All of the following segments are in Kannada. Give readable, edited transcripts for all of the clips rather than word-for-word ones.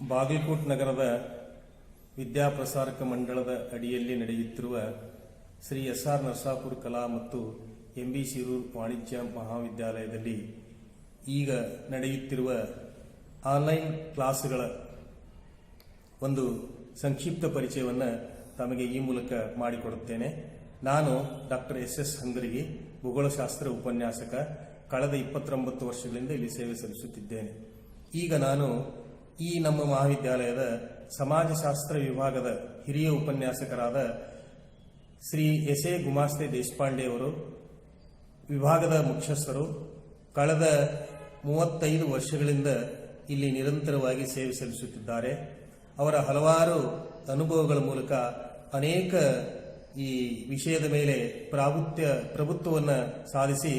ಬಾಗಲಕೋಟ್ ನಗರದ ವಿದ್ಯಾಪ್ರಸಾರಕ ಮಂಡಳದ ಅಡಿಯಲ್ಲಿ ನಡೆಯುತ್ತಿರುವ ಶ್ರೀ ಎಸ್.ಆರ್. ನರಸಾಪುರ ಕಲಾ ಮತ್ತು ಎಂ.ಬಿ. ಶಿರೂರ್ ವಾಣಿಜ್ಯ ಮಹಾವಿದ್ಯಾಲಯದಲ್ಲಿ ಈಗ ನಡೆಯುತ್ತಿರುವ ಆನ್ಲೈನ್ ಕ್ಲಾಸ್ಗಳ ಒಂದು ಸಂಕ್ಷಿಪ್ತ ಪರಿಚಯವನ್ನು ತಮಗೆ ಈ ಮೂಲಕ ಮಾಡಿಕೊಡುತ್ತೇನೆ. ನಾನು ಡಾಕ್ಟರ್ ಎಸ್. ಹಂಗರಗಿ, ಭೂಗೋಳಶಾಸ್ತ್ರ ಉಪನ್ಯಾಸಕ. ಕಳೆದ 29 ವರ್ಷಗಳಿಂದ ಇಲ್ಲಿ ಸೇವೆ ಸಲ್ಲಿಸುತ್ತಿದ್ದೇನೆ. ಈಗ ನಾನು ಈ ನಮ್ಮ ಮಹಾವಿದ್ಯಾಲಯದ ಸಮಾಜಶಾಸ್ತ್ರ ವಿಭಾಗದ ಹಿರಿಯ ಉಪನ್ಯಾಸಕರಾದ ಶ್ರೀ ಎಸ್.ಎ. ಗುಮಾಸ್ತೆ ದೇಶಪಾಂಡೆ ಅವರು, ವಿಭಾಗದ ಮುಖ್ಯಸ್ಥರು, ಕಳೆದ 35 ವರ್ಷಗಳಿಂದ ಇಲ್ಲಿ ನಿರಂತರವಾಗಿ ಸೇವೆ ಸಲ್ಲಿಸುತ್ತಿದ್ದಾರೆ. ಅವರ ಹಲವಾರು ಅನುಭವಗಳ ಮೂಲಕ ಅನೇಕ ಈ ವಿಷಯದ ಮೇಲೆ ಪ್ರಭುತ್ವವನ್ನು ಸಾಧಿಸಿ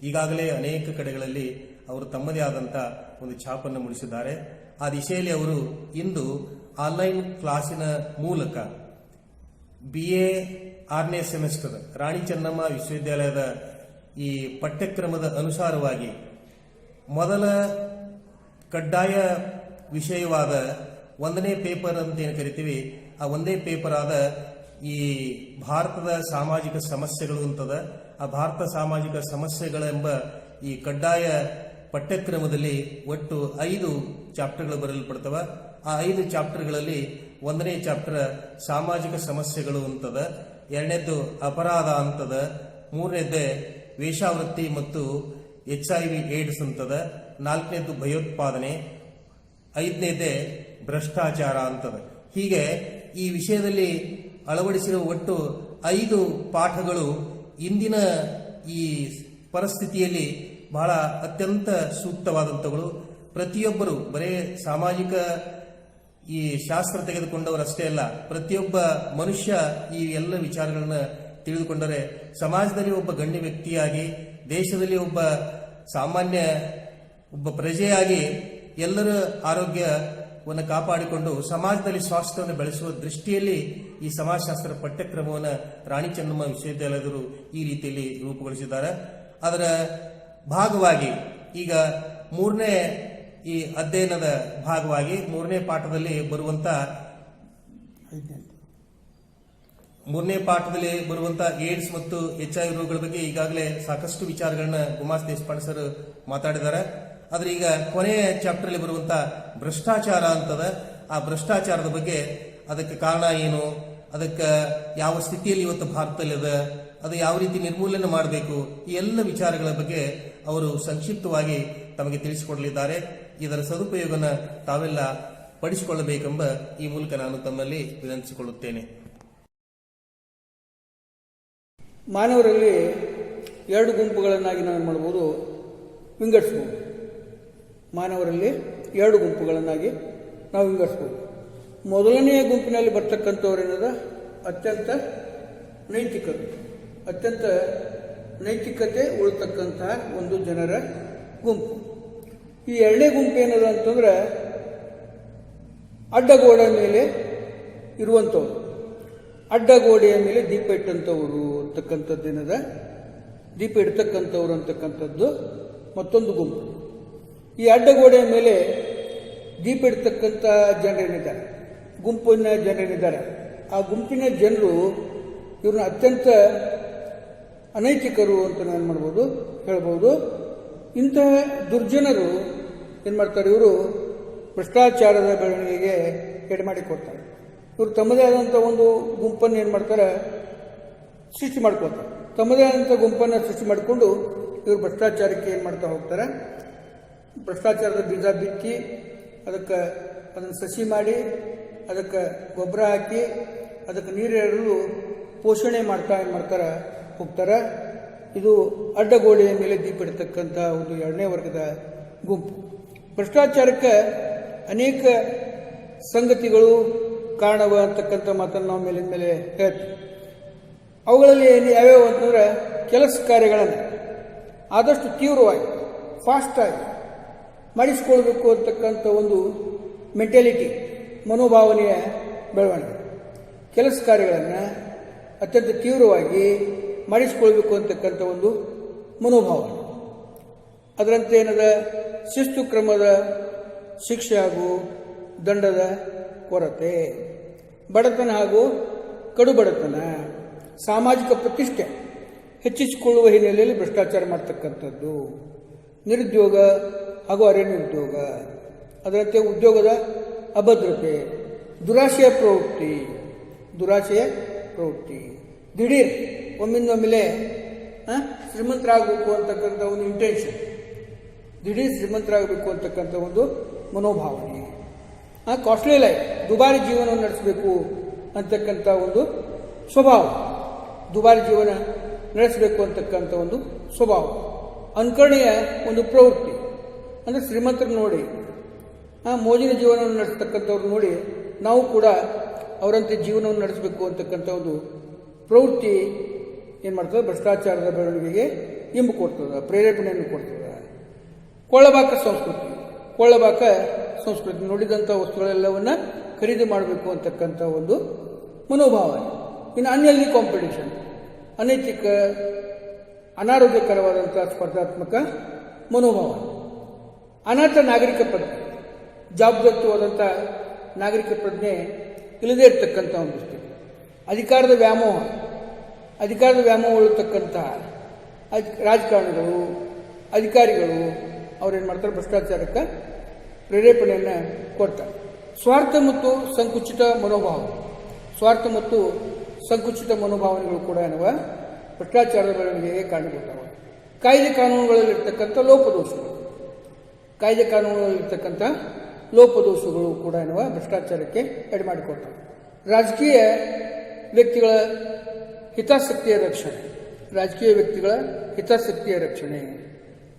ಈಗಾಗಲೇ ಅನೇಕ ಕಡೆಗಳಲ್ಲಿ ಅವರು ತಮ್ಮದೇ ಆದಂಥ ಒಂದು ಛಾಪನ್ನು ಮೂಡಿಸಿದ್ದಾರೆ. ಆ ದಿಶೆಯಲ್ಲಿ ಅವರು ಇಂದು ಆನ್ಲೈನ್ ಕ್ಲಾಸಿನ ಮೂಲಕ BA 6ನೇ ಸೆಮಿಸ್ಟರ್ ರಾಣಿ ಚೆನ್ನಮ್ಮ ವಿಶ್ವವಿದ್ಯಾಲಯದ ಈ ಪಠ್ಯಕ್ರಮದ ಅನುಸಾರವಾಗಿ ಮೊದಲ ಕಡ್ಡಾಯ ವಿಷಯವಾದ 1ನೇ ಪೇಪರ್ ಅಂತ ಏನು ಕರಿತೀವಿ, ಆ 1ನೇ ಪೇಪರ್ ಆದ ಈ ಭಾರತದ ಸಾಮಾಜಿಕ ಸಮಸ್ಯೆಗಳು ಅಂತದ. ಆ ಭಾರತ ಸಾಮಾಜಿಕ ಸಮಸ್ಯೆಗಳೆಂಬ ಈ ಕಡ್ಡಾಯ ಪಠ್ಯಕ್ರಮದಲ್ಲಿ ಒಟ್ಟು 5 ಚಾಪ್ಟರ್ಗಳು ಬರೆಯಲ್ಪಡ್ತವೆ. ಆ 5 ಚಾಪ್ಟರ್ಗಳಲ್ಲಿ 1ನೇ ಚಾಪ್ಟರ್ ಸಾಮಾಜಿಕ ಸಮಸ್ಯೆಗಳು ಅಂತದ, 2ನೇದ್ದು ಅಪರಾಧ ಅಂತದ, 3ನೇದ್ದೇ ವೇಶ್ಯಾವೃತ್ತಿ ಮತ್ತು HIV ಏಡ್ಸ್ ಅಂತದ, 4ನೇದ್ದು ಭಯೋತ್ಪಾದನೆ, 5ನೇದ್ದೇ ಭ್ರಷ್ಟಾಚಾರ ಅಂತದ. ಹೀಗೆ ಈ ವಿಷಯದಲ್ಲಿ ಅಳವಡಿಸಿರುವ ಒಟ್ಟು 5 ಪಾಠಗಳು ಇಂದಿನ ಈ ಪರಿಸ್ಥಿತಿಯಲ್ಲಿ ಬಹಳ ಅತ್ಯಂತ ಸೂಕ್ತವಾದಂಥಗಳು. ಪ್ರತಿಯೊಬ್ಬರು ಬರೇ ಸಾಮಾಜಿಕ ಈ ಶಾಸ್ತ್ರ ತೆಗೆದುಕೊಂಡವರಷ್ಟೇ ಅಲ್ಲ, ಪ್ರತಿಯೊಬ್ಬ ಮನುಷ್ಯ ಈ ಎಲ್ಲ ವಿಚಾರಗಳನ್ನ ತಿಳಿದುಕೊಂಡರೆ ಸಮಾಜದಲ್ಲಿ ಒಬ್ಬ ಗಣ್ಯ ವ್ಯಕ್ತಿಯಾಗಿ, ದೇಶದಲ್ಲಿ ಒಬ್ಬ ಸಾಮಾನ್ಯ ಪ್ರಜೆಯಾಗಿ ಎಲ್ಲರ ಆರೋಗ್ಯವನ್ನು ಕಾಪಾಡಿಕೊಂಡು ಸಮಾಜದಲ್ಲಿ ಸ್ವಾಸ್ಥ್ಯವನ್ನು ಬೆಳೆಸುವ ದೃಷ್ಟಿಯಲ್ಲಿ ಈ ಸಮಾಜಶಾಸ್ತ್ರ ಪಠ್ಯಕ್ರಮವನ್ನು ರಾಣಿ ಚೆನ್ನಮ್ಮ ವಿಶ್ವವಿದ್ಯಾಲಯದವರು ಈ ರೀತಿಯಲ್ಲಿ ರೂಪುಗೊಳಿಸಿದ್ದಾರೆ. ಅದರ ಭಾಗವಾಗಿ ಈಗ 3ನೇ ಈ ಅಧ್ಯಯನದ ಭಾಗವಾಗಿ 3ನೇ ಪಾಠದಲ್ಲಿ ಬರುವಂತ 3ನೇ ಪಾಠದಲ್ಲಿ ಬರುವಂತ ಏಡ್ಸ್ ಮತ್ತು HIV ರೋಗಗಳ ಬಗ್ಗೆ ಈಗಾಗಲೇ ಸಾಕಷ್ಟು ವಿಚಾರಗಳನ್ನ ಗುಮಾಸ್ ದೇಶಪಾಂಡೆ ಸರ್ ಮಾತಾಡಿದ್ದಾರೆ. ಆದ್ರೆ ಈಗ ಕೊನೆಯ ಚಾಪ್ಟರ್ ಅಲ್ಲಿ ಬರುವಂತ ಭ್ರಷ್ಟಾಚಾರ ಅಂತದ. ಆ ಭ್ರಷ್ಟಾಚಾರದ ಬಗ್ಗೆ ಅದಕ್ಕೆ ಕಾರಣ ಏನು, ಅದಕ್ಕೆ ಯಾವ ಸ್ಥಿತಿಯಲ್ಲಿ ಇವತ್ತು ಭಾರತದಲ್ಲಿದೆ, ಅದು ಯಾವ ರೀತಿ ನಿರ್ಮೂಲನೆ ಮಾಡಬೇಕು, ಈ ಎಲ್ಲ ವಿಚಾರಗಳ ಬಗ್ಗೆ ಅವರು ಸಂಕ್ಷಿಪ್ತವಾಗಿ ತಮಗೆ ತಿಳಿಸಿಕೊಡಲಿದ್ದಾರೆ. ಇದರ ಸದುಪಯೋಗನ ತಾವೆಲ್ಲ ಪಡಿಸಿಕೊಳ್ಳಬೇಕೆಂಬ ಈ ಮೂಲಕ ನಾನು ತಮ್ಮಲ್ಲಿ ವಿನಂತಿಸಿಕೊಳ್ಳುತ್ತೇನೆ. ಮಾನವರಲ್ಲಿ 2 ಗುಂಪುಗಳನ್ನಾಗಿ ನಾವು ಮಾಡಬಹುದು, ವಿಂಗಡಿಸಬಹುದು. ಮಾನವರಲ್ಲಿ 2 ಗುಂಪುಗಳನ್ನಾಗಿ ನಾವು ವಿಂಗಡಿಸಬಹುದು. ಮೊದಲನೆಯ ಗುಂಪಿನಲ್ಲಿ ಬರ್ತಕ್ಕಂಥವರೇನದ ಅತ್ಯಂತ ನೈತಿಕತೆ ಉಳ್ತಕ್ಕಂತಹ ಒಂದು ಜನರ ಗುಂಪು. ಈ 2ನೇ ಗುಂಪು ಏನದ ಅಂತಂದ್ರೆ ಅಡ್ಡಗೋಡೆ ಮೇಲೆ ಇರುವಂಥವ್ರು, ಅಡ್ಡಗೋಡೆಯ ಮೇಲೆ ದೀಪ ಇಟ್ಟಂಥವ್ರು ಅಂತಕ್ಕಂಥದ್ದೇನದ, ದೀಪ ಇಡ್ತಕ್ಕಂಥವ್ರು ಅಂತಕ್ಕಂಥದ್ದು ಮತ್ತೊಂದು ಗುಂಪು. ಈ ಅಡ್ಡಗೋಡೆಯ ಮೇಲೆ ದೀಪ ಇಡ್ತಕ್ಕಂಥ ಜನರೇನಿದ್ದಾರೆ, ಗುಂಪಿನ ಜನರೇನಿದ್ದಾರೆ, ಆ ಗುಂಪಿನ ಜನರು ಇವ್ರನ್ನ ಅತ್ಯಂತ ಅನೈತಿಕರು ಅಂತ ನಾನು ಮಾಡ್ಬೋದು, ಹೇಳ್ಬೋದು. ಇಂತಹ ದುರ್ಜನರು ಏನು ಮಾಡ್ತಾರೆ, ಇವರು ಭ್ರಷ್ಟಾಚಾರದ ಬೆಳವಣಿಗೆಗೆ ಎಡೆಮಾಡಿಕೊಡ್ತಾರೆ. ಇವರು ತಮ್ಮದೇ ಆದಂಥ ಒಂದು ಗುಂಪನ್ನು ಏನು ಮಾಡ್ತಾರೆ, ಸೃಷ್ಟಿ ಮಾಡ್ಕೊಳ್ತಾರೆ. ತಮ್ಮದೇ ಆದಂಥ ಗುಂಪನ್ನು ಸೃಷ್ಟಿ ಮಾಡಿಕೊಂಡು ಇವರು ಭ್ರಷ್ಟಾಚಾರಕ್ಕೆ ಏನು ಮಾಡ್ತಾ ಹೋಗ್ತಾರೆ, ಭ್ರಷ್ಟಾಚಾರದ ಬೀಜ ಬಿತ್ತಿ ಅದನ್ನು ಸಸಿ ಮಾಡಿ, ಅದಕ್ಕೆ ಗೊಬ್ಬರ ಹಾಕಿ, ಅದಕ್ಕೆ ನೀರೆರಲು ಪೋಷಣೆ ಮಾಡ್ತಾರೆ ಹೋಗ್ತಾರೆ. ಇದು ಅಡ್ಡಗೋಡೆಯ ಮೇಲೆ ದೀಪ ಇಡ್ತಕ್ಕಂಥ ಒಂದು 2ನೇ ವರ್ಗದ ಗುಂಪು. ಭ್ರಷ್ಟಾಚಾರಕ್ಕೆ ಅನೇಕ ಸಂಗತಿಗಳು ಕಾರಣವ ಅಂತಕ್ಕಂಥ ಮಾತನ್ನು ನಾವು ಮೇಲಿನ ಮೇಲೆ ಹೇಳ್ತೀವಿ. ಅವುಗಳಲ್ಲಿ ಯಾವ್ಯಾವ ಅಂತಂದ್ರೆ, ಕೆಲಸ ಕಾರ್ಯಗಳನ್ನು ಆದಷ್ಟು ತೀವ್ರವಾಗಿ, ಫಾಸ್ಟಾಗಿ ಮಾಡಿಸ್ಕೊಳ್ಬೇಕು ಅಂತಕ್ಕಂಥ ಒಂದು ಮೆಂಟಾಲಿಟಿ, ಮನೋಭಾವನೆಯ ಬೆಳವಣಿಗೆ. ಕೆಲಸ ಕಾರ್ಯಗಳನ್ನು ಅತ್ಯಂತ ತೀವ್ರವಾಗಿ ಮಾಡಿಸಿಕೊಳ್ಬೇಕು ಅಂತಕ್ಕಂಥ ಒಂದು ಮನೋಭಾವನೆ. ಅದರಂತೆ ಏನದ ಶಿಸ್ತು ಕ್ರಮದ ಶಿಕ್ಷೆ ಹಾಗೂ ದಂಡದ ಕೊರತೆ, ಬಡತನ ಹಾಗೂ ಕಡು ಬಡತನ, ಸಾಮಾಜಿಕ ಪ್ರತಿಷ್ಠೆ ಹೆಚ್ಚಿಸಿಕೊಳ್ಳುವ ಹಿನ್ನೆಲೆಯಲ್ಲಿ ಭ್ರಷ್ಟಾಚಾರ ಮಾಡ್ತಕ್ಕಂಥದ್ದು, ನಿರುದ್ಯೋಗ ಹಾಗೂ ಅರೆ ನಿರುದ್ಯೋಗ, ಅದರಂತೆ ಉದ್ಯೋಗದ ಅಭದ್ರತೆ, ದುರಾಶೆಯ ಪ್ರವೃತ್ತಿ, ದಿಢೀರ್ ಒಮ್ಮಿಂದೊಮ್ಮೆಲೆ ಶ್ರೀಮಂತರಾಗಬೇಕು ಅಂತಕ್ಕಂಥ ಒಂದು ಇಂಟೆನ್ಷನ್, ದಿಢೀರ್ ಶ್ರೀಮಂತರಾಗಬೇಕು ಅಂತಕ್ಕಂಥ ಒಂದು ಮನೋಭಾವನೆ, ಕಾಸ್ಟ್ಲಿ ಲೈಫ್, ದುಬಾರಿ ಜೀವನವನ್ನು ನಡೆಸಬೇಕು ಅಂತಕ್ಕಂಥ ಒಂದು ಸ್ವಭಾವ, ದುಬಾರಿ ಜೀವನ ನಡೆಸಬೇಕು ಅಂತಕ್ಕಂಥ ಒಂದು ಸ್ವಭಾವ, ಅನುಕರಣೀಯ ಒಂದು ಪ್ರವೃತ್ತಿ, ಅಂದರೆ ಶ್ರೀಮಂತರು ನೋಡಿ ಮೋಜಿನ ಜೀವನವನ್ನು ನಡೆಸ್ತಕ್ಕಂಥವ್ರು ನೋಡಿ ನಾವು ಕೂಡ ಅವರಂತೆ ಜೀವನವನ್ನು ನಡೆಸಬೇಕು ಅಂತಕ್ಕಂಥ ಒಂದು ಪ್ರವೃತ್ತಿ ಏನು ಮಾಡ್ತದೆ, ಭ್ರಷ್ಟಾಚಾರದ ಬೆಳವಣಿಗೆಗೆ ಇಂಬು ಕೊಡ್ತದೆ, ಪ್ರೇರೇಪಣೆಯನ್ನು ಕೊಡ್ತದೆ. ಕೊಳ್ಳಬಾಕ ಸಂಸ್ಕೃತಿ ನೋಡಿದಂಥ ವಸ್ತುಗಳೆಲ್ಲವನ್ನ ಖರೀದಿ ಮಾಡಬೇಕು ಅಂತಕ್ಕಂಥ ಒಂದು ಮನೋಭಾವನೆ. ಇನ್ನು ಅನ್ಯಲ್ದಿ ಕಾಂಪಿಟೇಷನ್, ಅನೈತಿಕ ಅನಾರೋಗ್ಯಕರವಾದಂಥ ಸ್ಪರ್ಧಾತ್ಮಕ ಮನೋಭಾವನೆ. ಅನಾಥ ನಾಗರಿಕ ಪ್ರಜ್ಞೆ, ಜವಾಬ್ದಾರಿಯುತವಾದಂಥ ನಾಗರಿಕ ಪ್ರಜ್ಞೆ ಇಲ್ಲದೇ ಇರತಕ್ಕಂಥ ಒಂದು ಸ್ಥಿತಿ. ಅಧಿಕಾರದ ವ್ಯಾಮೋಹಗೊಳ್ಳತಕ್ಕಂಥ ರಾಜಕಾರಣಿಗಳು, ಅಧಿಕಾರಿಗಳು ಅವ್ರೇನು ಮಾಡ್ತಾರೆ, ಭ್ರಷ್ಟಾಚಾರಕ್ಕೆ ಪ್ರೇರೇಪಣೆಯನ್ನು ಕೊಡ್ತಾರೆ. ಸ್ವಾರ್ಥ ಮತ್ತು ಸಂಕುಚಿತ ಮನೋಭಾವನೆಗಳು ಕೂಡ ಏನವ ಭ್ರಷ್ಟಾಚಾರದ ಬೆಳವಣಿಗೆಗೆ ಕಾರಣಗೊಳ್ತಾವೆ. ಕಾಯ್ದೆ ಕಾನೂನುಗಳಲ್ಲಿರ್ತಕ್ಕಂಥ ಲೋಪದೋಷಗಳು ಕೂಡ ಏನವ ಭ್ರಷ್ಟಾಚಾರಕ್ಕೆ ಎಡೆಮಾಡಿಕೊಡ್ತವೆ. ರಾಜಕೀಯ ವ್ಯಕ್ತಿಗಳ ಹಿತಾಸಕ್ತಿಯ ರಕ್ಷಣೆ,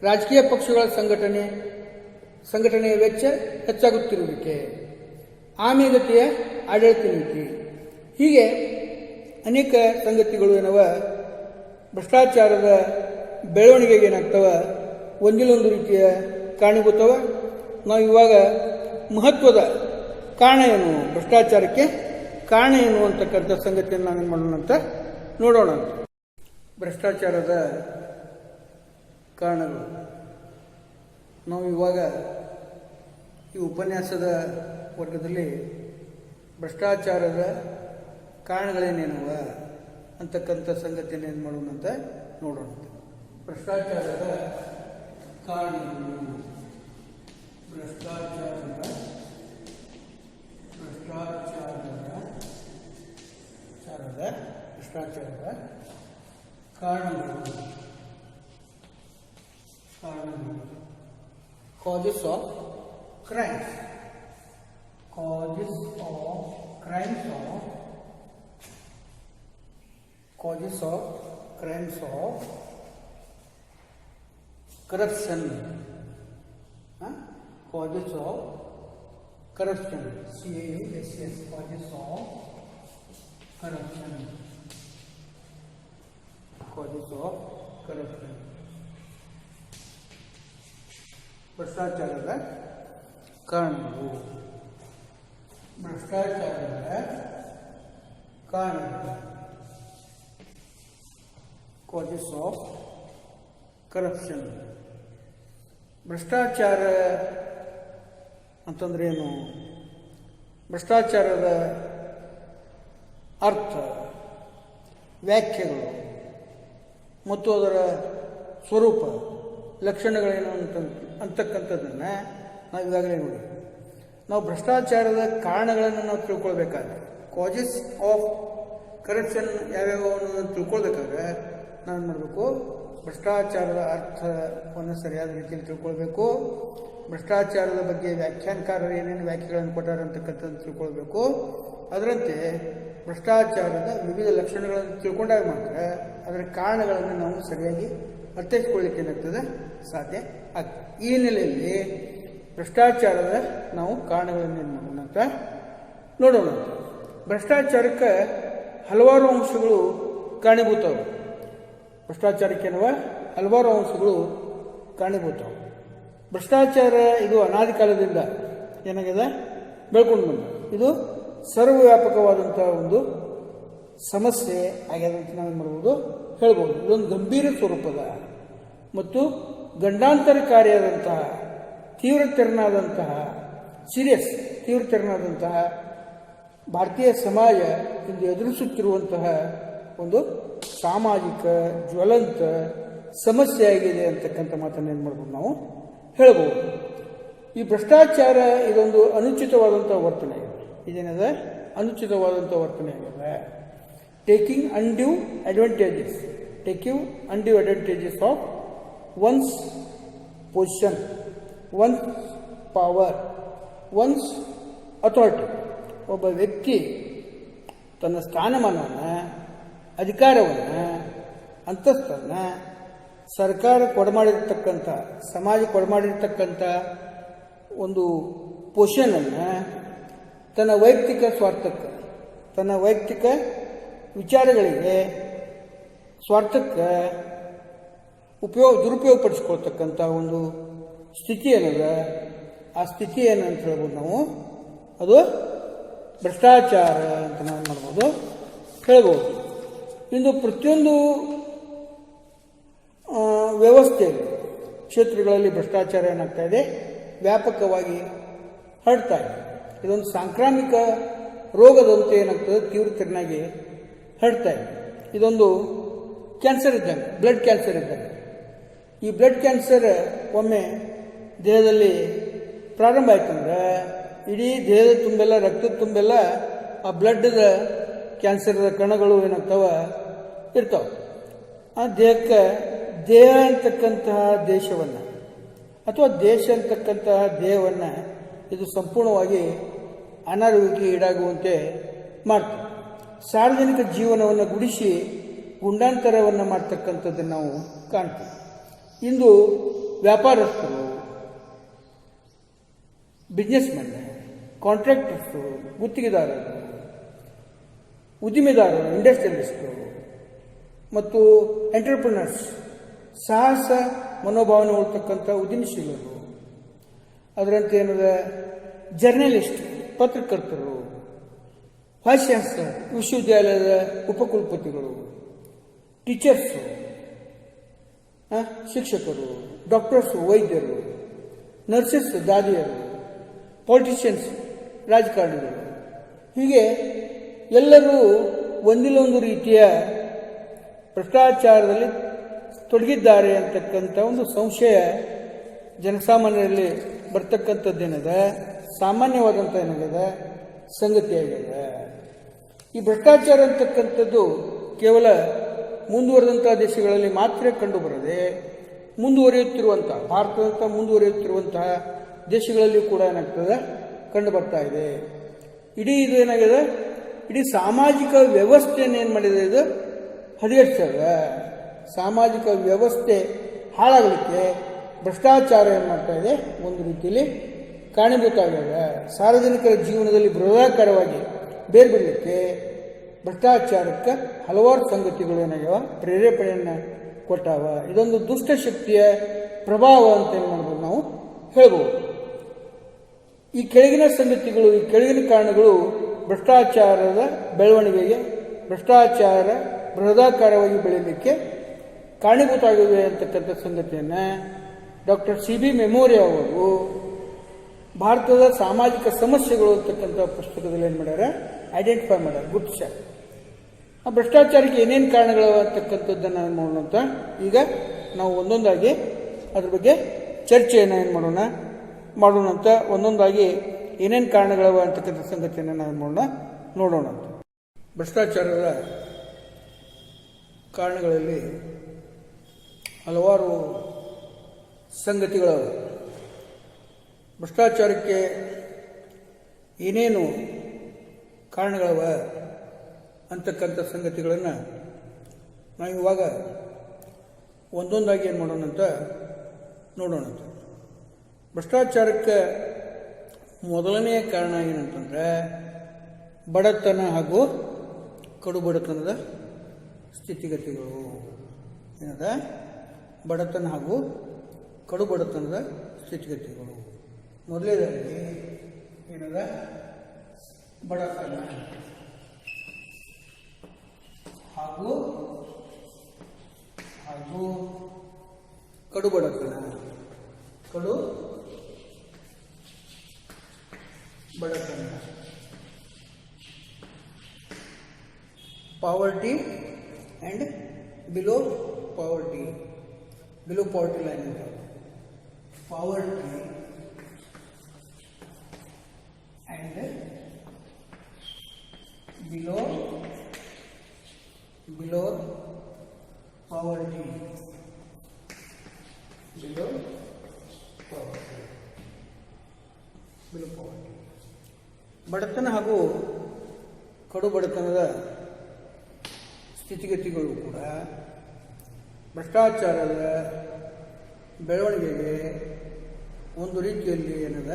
ರಾಜಕೀಯ ಪಕ್ಷಗಳ ಸಂಘಟನೆಯ ವೆಚ್ಚ ಹೆಚ್ಚಾಗುತ್ತಿರುವಿಕೆ, ಆಮೆಗತಿಯ ಆಡಳಿತ ನೀತಿ, ಹೀಗೆ ಅನೇಕ ಸಂಗತಿಗಳು ಏನವ ಭ್ರಷ್ಟಾಚಾರದ ಬೆಳವಣಿಗೆಗೆ ಏನಾಗ್ತವ, ಒಂದಿಲ್ಲೊಂದು ರೀತಿಯ ಕಾರಣೀಭೂತವ. ನಾವು ಇವಾಗ ಮಹತ್ವದ ಕಾರಣ ಏನು, ಭ್ರಷ್ಟಾಚಾರಕ್ಕೆ ಕಾರಣ ಏನು ಅಂತಕ್ಕಂಥ ಸಂಗತಿಯನ್ನು ನಾವೇನು ಮಾಡೋಣ ಅಂತ ನೋಡೋಣ. ಭ್ರಷ್ಟಾಚಾರದ ಕಾರಣಗಳು ನಾವು ಇವಾಗ ಈ ಉಪನ್ಯಾಸದ ವರ್ಗದಲ್ಲಿ ಭ್ರಷ್ಟಾಚಾರದ ಕಾರಣಗಳೇನೇನವ ಅಂತಕ್ಕಂಥ ಸಂಗತಿಯನ್ನು ಏನು ಮಾಡೋಣ ಅಂತ ನೋಡೋಣ. ಭ್ರಷ್ಟಾಚಾರದ ಕಾರಣಗಳು, ಭ್ರಷ್ಟಾಚಾರದ ಕಾರಣಗಳು, causes of crimes, corruption, causes of corruption, CAUSS, causes of corruption. ಭ್ರಷ್ಟಾಚಾರದ ಕಾರಣಗಳು, causes of corruption. ಭ್ರಷ್ಟಾಚಾರ ಅಂತಂದ್ರೆ ಏನು, ಭ್ರಷ್ಟಾಚಾರದ ಅರ್ಥ, ವ್ಯಾಖ್ಯೆಗಳು ಮತ್ತು ಅದರ ಸ್ವರೂಪ, ಲಕ್ಷಣಗಳೇನು ಅಂತಕ್ಕಂಥದ್ದನ್ನು ನಾವು ಈಗಾಗಲೇ ನೋಡಿ. ನಾವು ಭ್ರಷ್ಟಾಚಾರದ ಕಾರಣಗಳನ್ನು ನಾವು ತಿಳ್ಕೊಳ್ಬೇಕಾದ್ರೆ, ಕಾಸಸ್ ಆಫ್ ಕರಪ್ಷನ್ ಯಾವ್ಯಾವ ತಿಳ್ಕೊಳ್ಬೇಕಾದ್ರೆ ನಾವೇನು ಮಾಡಬೇಕು, ಭ್ರಷ್ಟಾಚಾರದ ಅರ್ಥವನ್ನು ಸರಿಯಾದ ರೀತಿಯಲ್ಲಿ ತಿಳ್ಕೊಳ್ಬೇಕು. ಭ್ರಷ್ಟಾಚಾರದ ಬಗ್ಗೆ ವ್ಯಾಖ್ಯಾನಕಾರರು ಏನೇನು ವ್ಯಾಖ್ಯೆಗಳನ್ನು ಕೊಟ್ಟಾರೆ ಅಂತಕ್ಕಂಥದ್ದು ತಿಳ್ಕೊಳ್ಬೇಕು. ಅದರಂತೆ ಭ್ರಷ್ಟಾಚಾರದ ವಿವಿಧ ಲಕ್ಷಣಗಳನ್ನು ತಿಳ್ಕೊಂಡಾಗ ಮಾತ್ರ ಅದರ ಕಾರಣಗಳನ್ನು ನಾವು ಸರಿಯಾಗಿ ಅರ್ಥೈಸ್ಕೊಳ್ಳಿಕ್ಕೆ ಏನಾಗ್ತದೆ, ಸಾಧ್ಯ ಆಗ್ತದೆ. ಈ ಹಿನ್ನೆಲೆಯಲ್ಲಿ ಭ್ರಷ್ಟಾಚಾರದ ನಾವು ಕಾರಣಗಳನ್ನು ಏನು ಮಾಡೋಣ ಅಂತ ನೋಡೋಣ. ಭ್ರಷ್ಟಾಚಾರಕ್ಕೆ ಹಲವಾರು ಅಂಶಗಳು ಕಾರಣೀಭೂತವೆ. ಹಲವಾರು ಅಂಶಗಳು ಕಾರಣೀಭೂತವೆ. ಭ್ರಷ್ಟಾಚಾರ ಇದು ಅನಾದಿ ಕಾಲದಿಂದ ಏನಾಗಿದೆ, ಬೆಳ್ಕೊಂಡು ಬಂದ. ಇದು ಸರ್ವವ್ಯಾಪಕವಾದಂಥ ಒಂದು ಸಮಸ್ಯೆ ಆಗ್ಯದ ಅಂತ ನಾವೇನು ಮಾಡ್ಬೋದು, ಹೇಳ್ಬೋದು. ಇದೊಂದು ಗಂಭೀರ ಸ್ವರೂಪದ ಮತ್ತು ಗಂಡಾಂತರಕಾರಿಯಾದಂತಹ ತೀವ್ರತೆರನಾದಂತಹ ತೀವ್ರತರನಾದಂತಹ ಭಾರತೀಯ ಸಮಾಜ ಇಂದು ಎದುರಿಸುತ್ತಿರುವಂತಹ ಒಂದು ಸಾಮಾಜಿಕ ಜ್ವಲಂತ ಸಮಸ್ಯೆಯಾಗಿದೆ ಅಂತಕ್ಕಂಥ ಮಾತನ್ನು ಏನು ಮಾಡ್ಬೋದು ನಾವು ಹೇಳ್ಬೋದು. ಈ ಭ್ರಷ್ಟಾಚಾರ ಇದೊಂದು ಅನುಚಿತವಾದಂಥ ವರ್ತನೆ ಆಗಿದೆ. ಇದೇನದ ಅನುಚಿತವಾದಂಥ ವರ್ತನೆ ಆಗಿದೆ. Taking undue advantages of once position, once power, once authority. ಒಬ್ಬ ವ್ಯಕ್ತಿ ತನ್ನ ಸ್ಥಾನಮಾನವನ್ನು, ಅಧಿಕಾರವನ್ನು, ಅಂತಸ್ತನ್ನು ಸರ್ಕಾರ ಕೊಡಮಾಡಿರ್ತಕ್ಕಂಥ, ಸಮಾಜ ಕೊಡಮಾಡಿರ್ತಕ್ಕಂಥ ಒಂದು ಪೊಸಿಷನನ್ನು ತನ್ನ ವೈಯಕ್ತಿಕ ಸ್ವಾರ್ಥಕ್ಕೆ, ತನ್ನ ವೈಯಕ್ತಿಕ ವಿಚಾರಗಳಿಗೆ, ಸ್ವಾರ್ಥಕ್ಕೆ ದುರುಪಯೋಗಪಡಿಸ್ಕೊಳ್ತಕ್ಕಂಥ ಒಂದು ಸ್ಥಿತಿ ಏನದ, ಆ ಸ್ಥಿತಿ ಏನಂತ ಹೇಳ್ಬೋದು ನಾವು, ಅದು ಭ್ರಷ್ಟಾಚಾರ ಅಂತ ನಾವು ಮಾಡ್ಬೋದು ಹೇಳ್ಬೋದು. ಇಂದು ಪ್ರತಿಯೊಂದು ವ್ಯವಸ್ಥೆಯಲ್ಲಿ, ಕ್ಷೇತ್ರಗಳಲ್ಲಿ ಭ್ರಷ್ಟಾಚಾರ ಏನಾಗ್ತಾ ಇದೆ, ವ್ಯಾಪಕವಾಗಿ ಹರಡ್ತಾ ಇದೆ. ಇದೊಂದು ಸಾಂಕ್ರಾಮಿಕ ರೋಗದಂತೆ ಏನಾಗ್ತದೆ, ತೀವ್ರತರನಾಗಿ ಹರಡ್ತಾ ಇದೆ. ಇದೊಂದು ಕ್ಯಾನ್ಸರ್ ಇದ್ದಂಗೆ, ಬ್ಲಡ್ ಕ್ಯಾನ್ಸರ್ ಇದ್ದಂಗೆ. ಈ ಬ್ಲಡ್ ಕ್ಯಾನ್ಸರ್ ಒಮ್ಮೆ ದೇಹದಲ್ಲಿ ಪ್ರಾರಂಭ ಆಯ್ತಂದ್ರೆ ಇಡೀ ದೇಹದ ತುಂಬೆಲ್ಲ, ರಕ್ತದ ತುಂಬೆಲ್ಲ ಆ ಬ್ಲಡ್ದ ಕ್ಯಾನ್ಸರ್ದ ಕಣಗಳು ಏನಾಗ್ತಾವ ಇರ್ತಾವೆ. ಆ ದೇಹಕ್ಕೆ, ದೇಹ ಅಂತಕ್ಕಂತಹ ದೇಶವನ್ನು ಅಥವಾ ದೇಶ ಅಂತಕ್ಕಂತಹ ದೇಹವನ್ನು ಇದು ಸಂಪೂರ್ಣವಾಗಿ ಅನಾರೋಗ್ಯಕ್ಕೆ ಈಡಾಗುವಂತೆ ಮಾಡ್ತದೆ. ಸಾರ್ವಜನಿಕ ಜೀವನವನ್ನು ಗುಡಿಸಿ ಗುಂಡಾಂತರವನ್ನು ಮಾಡ್ತಕ್ಕಂಥದ್ದನ್ನು ನಾವು ಕಾಣ್ತೀವಿ. ಇಂದು ವ್ಯಾಪಾರಸ್ಥರು, ಬಿಸ್ನೆಸ್ಮೆನ್, ಕಾಂಟ್ರಾಕ್ಟರ್ಸು, ಗುತ್ತಿಗೆದಾರರು, ಉದ್ದಿಮೆದಾರರು, ಇಂಡಸ್ಟ್ರಿಯಲಿಸ್ಟರು ಮತ್ತು ಎಂಟರ್ಪ್ರಿನರ್ಸ್, ಸಾಹಸ ಮನೋಭಾವನೆ ಉಳ್ತಕ್ಕಂಥ ಉದ್ಯಮಶೀಲರು, ಅದರಂತೆ ಏನದ ಜರ್ನಲಿಸ್ಟ್, ಪತ್ರಕರ್ತರು, ವೈಸ್ ಚಾನ್ಸಲರ್, ವಿಶ್ವವಿದ್ಯಾಲಯದ ಉಪಕುಲಪತಿಗಳು, ಟೀಚರ್ಸು, ಶಿಕ್ಷಕರು, ಡಾಕ್ಟರ್ಸು, ವೈದ್ಯರು, ನರ್ಸಸ್, ದಾದಿಯರು, ಪೊಲಿಟಿಷಿಯನ್ಸ್, ರಾಜಕಾರಣಿಗಳು, ಹೀಗೆ ಎಲ್ಲರೂ ಒಂದಿಲ್ಲ ಒಂದು ರೀತಿಯ ಭ್ರಷ್ಟಾಚಾರದಲ್ಲಿ ತೊಡಗಿದ್ದಾರೆ ಅಂತಕ್ಕಂಥ ಒಂದು ಸಂಶಯ ಜನಸಾಮಾನ್ಯರಲ್ಲಿ ಬರ್ತಕ್ಕಂಥದ್ದೇನಿದೆ, ಸಾಮಾನ್ಯವಾದಂಥ ಏನಾಗಿದೆ ಸಂಗತಿಯಾಗಿದೆ. ಈ ಭ್ರಷ್ಟಾಚಾರ ಅಂತಕ್ಕಂಥದ್ದು ಕೇವಲ ಮುಂದುವರೆದಂಥ ದೇಶಗಳಲ್ಲಿ ಮಾತ್ರ ಕಂಡುಬರದೆ, ಮುಂದುವರಿಯುತ್ತಿರುವಂಥ, ಭಾರತದಂಥ ಮುಂದುವರಿಯುತ್ತಿರುವಂತಹ ದೇಶಗಳಲ್ಲಿಯೂ ಕೂಡ ಏನಾಗ್ತದೆ, ಕಂಡು ಬರ್ತಾ ಇದೆ. ಇಡೀ ಇದು ಏನಾಗಿದೆ, ಇಡೀ ಸಾಮಾಜಿಕ ವ್ಯವಸ್ಥೆಯನ್ನು ಏನು ಮಾಡಿದೆ, ಇದು ಹದಗೆಡಿಸ್ತದೆ. ಸಾಮಾಜಿಕ ವ್ಯವಸ್ಥೆ ಹಾಳಾಗಲಿಕ್ಕೆ ಭ್ರಷ್ಟಾಚಾರ ಏನು ಮಾಡ್ತಾ ಇದೆ, ಒಂದು ರೀತಿಯಲ್ಲಿ ಕಾರಣೀಭೂತ ಆಗಿದೆ. ಸಾರ್ವಜನಿಕರ ಜೀವನದಲ್ಲಿ ಬೃಹದಾಕಾರವಾಗಿ ಬೇರೆ ಬಿಡಲಿಕ್ಕೆ ಭ್ರಷ್ಟಾಚಾರಕ್ಕೆ ಹಲವಾರು ಸಂಗತಿಗಳು ಏನಾಗ್ಯಾವ, ಪ್ರೇರೇಪಣೆಯನ್ನು ಕೊಟ್ಟಾವ. ಇದೊಂದು ದುಷ್ಟಶಕ್ತಿಯ ಪ್ರಭಾವ ಅಂತ ಏನು ಮಾಡ್ಬೋದು ನಾವು ಹೇಳ್ಬೋದು. ಈ ಕೆಳಗಿನ ಸಂಗತಿಗಳು, ಈ ಕೆಳಗಿನ ಕಾರಣಗಳು ಭ್ರಷ್ಟಾಚಾರದ ಬೆಳವಣಿಗೆಗೆ, ಭ್ರಷ್ಟಾಚಾರ ಬೃಹದಾಕಾರವಾಗಿ ಬೆಳೀಲಿಕ್ಕೆ ಕಾರಣೀಭೂತ ಆಗಿವೆ ಅಂತಕ್ಕಂಥ ಸಂಗತಿಯನ್ನು ಡಾಕ್ಟರ್ CB ಮೆಮೋರಿಯಾ ಅವರು ಭಾರತದ ಸಾಮಾಜಿಕ ಸಮಸ್ಯೆಗಳು ಅಂತಕ್ಕಂಥ ಪುಸ್ತಕದಲ್ಲಿ ಏನು ಮಾಡ್ಯಾರ, ಐಡೆಂಟಿಫೈ ಮಾಡ್ಯಾರ, ಗುರುತಿಸ್ಯಾರ. ಆ ಭ್ರಷ್ಟಾಚಾರಕ್ಕೆ ಏನೇನು ಕಾರಣಗಳು ಅಂತಕ್ಕಂಥದ್ದನ್ನು ಏನು ಮಾಡೋಣ ಅಂತ ಈಗ ನಾವು ಒಂದೊಂದಾಗಿ ಅದ್ರ ಬಗ್ಗೆ ಚರ್ಚೆಯನ್ನು ಏನು ಮಾಡೋಣ ಅಂತ ಒಂದೊಂದಾಗಿ ಏನೇನು ಕಾರಣಗಳವ ಅಂತಕ್ಕಂಥ ಸಂಗತಿಯನ್ನು ನಾವು ನೋಡೋಣ ಅಂತ. ಭ್ರಷ್ಟಾಚಾರದ ಕಾರಣಗಳಲ್ಲಿ ಹಲವಾರು ಸಂಗತಿಗಳವ. ಭ್ರಷ್ಟಾಚಾರಕ್ಕೆ ಏನೇನು ಕಾರಣಗಳವ ಅಂತಕ್ಕಂಥ ಸಂಗತಿಗಳನ್ನು ನಾವು ಇವಾಗ ಒಂದೊಂದಾಗಿ ಏನು ಮಾಡೋಣ ಅಂತ ನೋಡೋಣ. ಭ್ರಷ್ಟಾಚಾರಕ್ಕೆ ಮೊದಲನೆಯ ಕಾರಣ ಏನಂತಂದರೆ ಬಡತನ ಹಾಗೂ ಕಡು ಬಡತನದ ಸ್ಥಿತಿಗತಿಗಳು. ಏನದ ಬಡತನ ಹಾಗೂ ಕಡು ಬಡತನದ ಸ್ಥಿತಿಗತಿಗಳು. ಮೊದಲನೇದಾಗಿ ಏನದ ಬಡತನ ಹಾಗೂ ಕಡು ಬಡತನ. ಕಡು ಬಡತನ. Poverty and below poverty, below poverty line ಅಂತ. Poverty and below poverty, below poverty. ಬಡತನ ಹಾಗೂ ಕಡು ಬಡತನದ ಸ್ಥಿತಿಗತಿಗಳು ಕೂಡ ಭ್ರಷ್ಟಾಚಾರದ ಬೆಳವಣಿಗೆಗೆ ಒಂದು ರೀತಿಯಲ್ಲಿ ಏನದ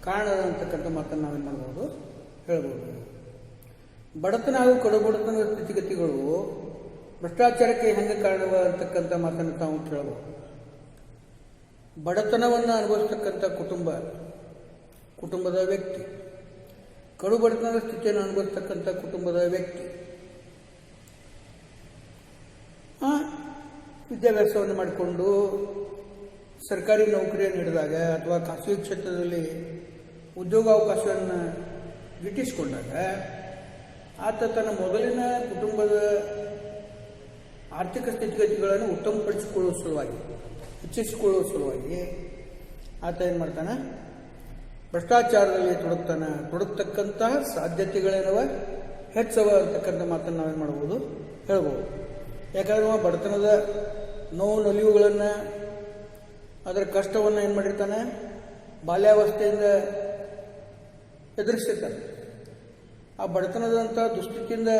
ಕಾರಣ ಅಂತಕ್ಕಂಥ ಮಾತನ್ನು ನಾವೇನು ಮಾಡ್ಬೋದು, ಹೇಳ್ಬೋದು. ಬಡತನ ಹಾಗೂ ಕಡು ಬಡತನದ ಸ್ಥಿತಿಗತಿಗಳು ಭ್ರಷ್ಟಾಚಾರಕ್ಕೆ ಹೆಂಗೆ ಕಾರಣವ ಅಂತಕ್ಕಂಥ ಮಾತನ್ನು ತಾವು ಕೇಳಬಹುದು. ಬಡತನವನ್ನು ಅನುಭವಿಸ್ತಕ್ಕಂಥ ಕುಟುಂಬದ ವ್ಯಕ್ತಿ, ಕಡು ಬಡತನದ ಸ್ಥಿತಿಯನ್ನು ಅನುಭವಿಸ್ತಕ್ಕಂಥ ಕುಟುಂಬದ ವ್ಯಕ್ತಿ ವಿದ್ಯಾಭ್ಯಾಸವನ್ನು ಮಾಡಿಕೊಂಡು ಸರ್ಕಾರಿ ನೌಕರಿಯನ್ನು ಹಿಡಿದಾಗ ಅಥವಾ ಖಾಸಗಿ ಕ್ಷೇತ್ರದಲ್ಲಿ ಉದ್ಯೋಗಾವಕಾಶವನ್ನು ಗಿಟ್ಟಿಸಿಕೊಂಡಾಗ ಆತ ತನ್ನ ಮೊದಲಿನ ಕುಟುಂಬದ ಆರ್ಥಿಕ ಸ್ಥಿತಿಗತಿಗಳನ್ನು ಉತ್ತಮಪಡಿಸಿಕೊಳ್ಳುವ ಸಲುವಾಗಿ, ಹೆಚ್ಚಿಸಿಕೊಳ್ಳುವ ಸಲುವಾಗಿ ಆತ ಏನು ಮಾಡ್ತಾನೆ, ಭ್ರಷ್ಟಾಚಾರದಲ್ಲಿ ತೊಡಗ್ತಕ್ಕಂತಹ ಸಾಧ್ಯತೆಗಳೇನವ ಹೆಚ್ಚವ ಅಂತಕ್ಕಂಥ ಮಾತನ್ನು ನಾವೇನು ಮಾಡ್ಬೋದು, ಹೇಳ್ಬೋದು. ಯಾಕಂದ್ರೆ ಅವ ಬಡತನದ ನೋವು ನಲಿವುಗಳನ್ನು, ಅದರ ಕಷ್ಟವನ್ನು ಏನು ಮಾಡಿರ್ತಾನೆ, ಬಾಲ್ಯಾವಸ್ಥೆಯಿಂದ ಎದುರಿಸಿರ್ತಾನೆ. ಆ ಬಡತನದಂಥ ದುಸ್ಥಿತಿಯಿಂದ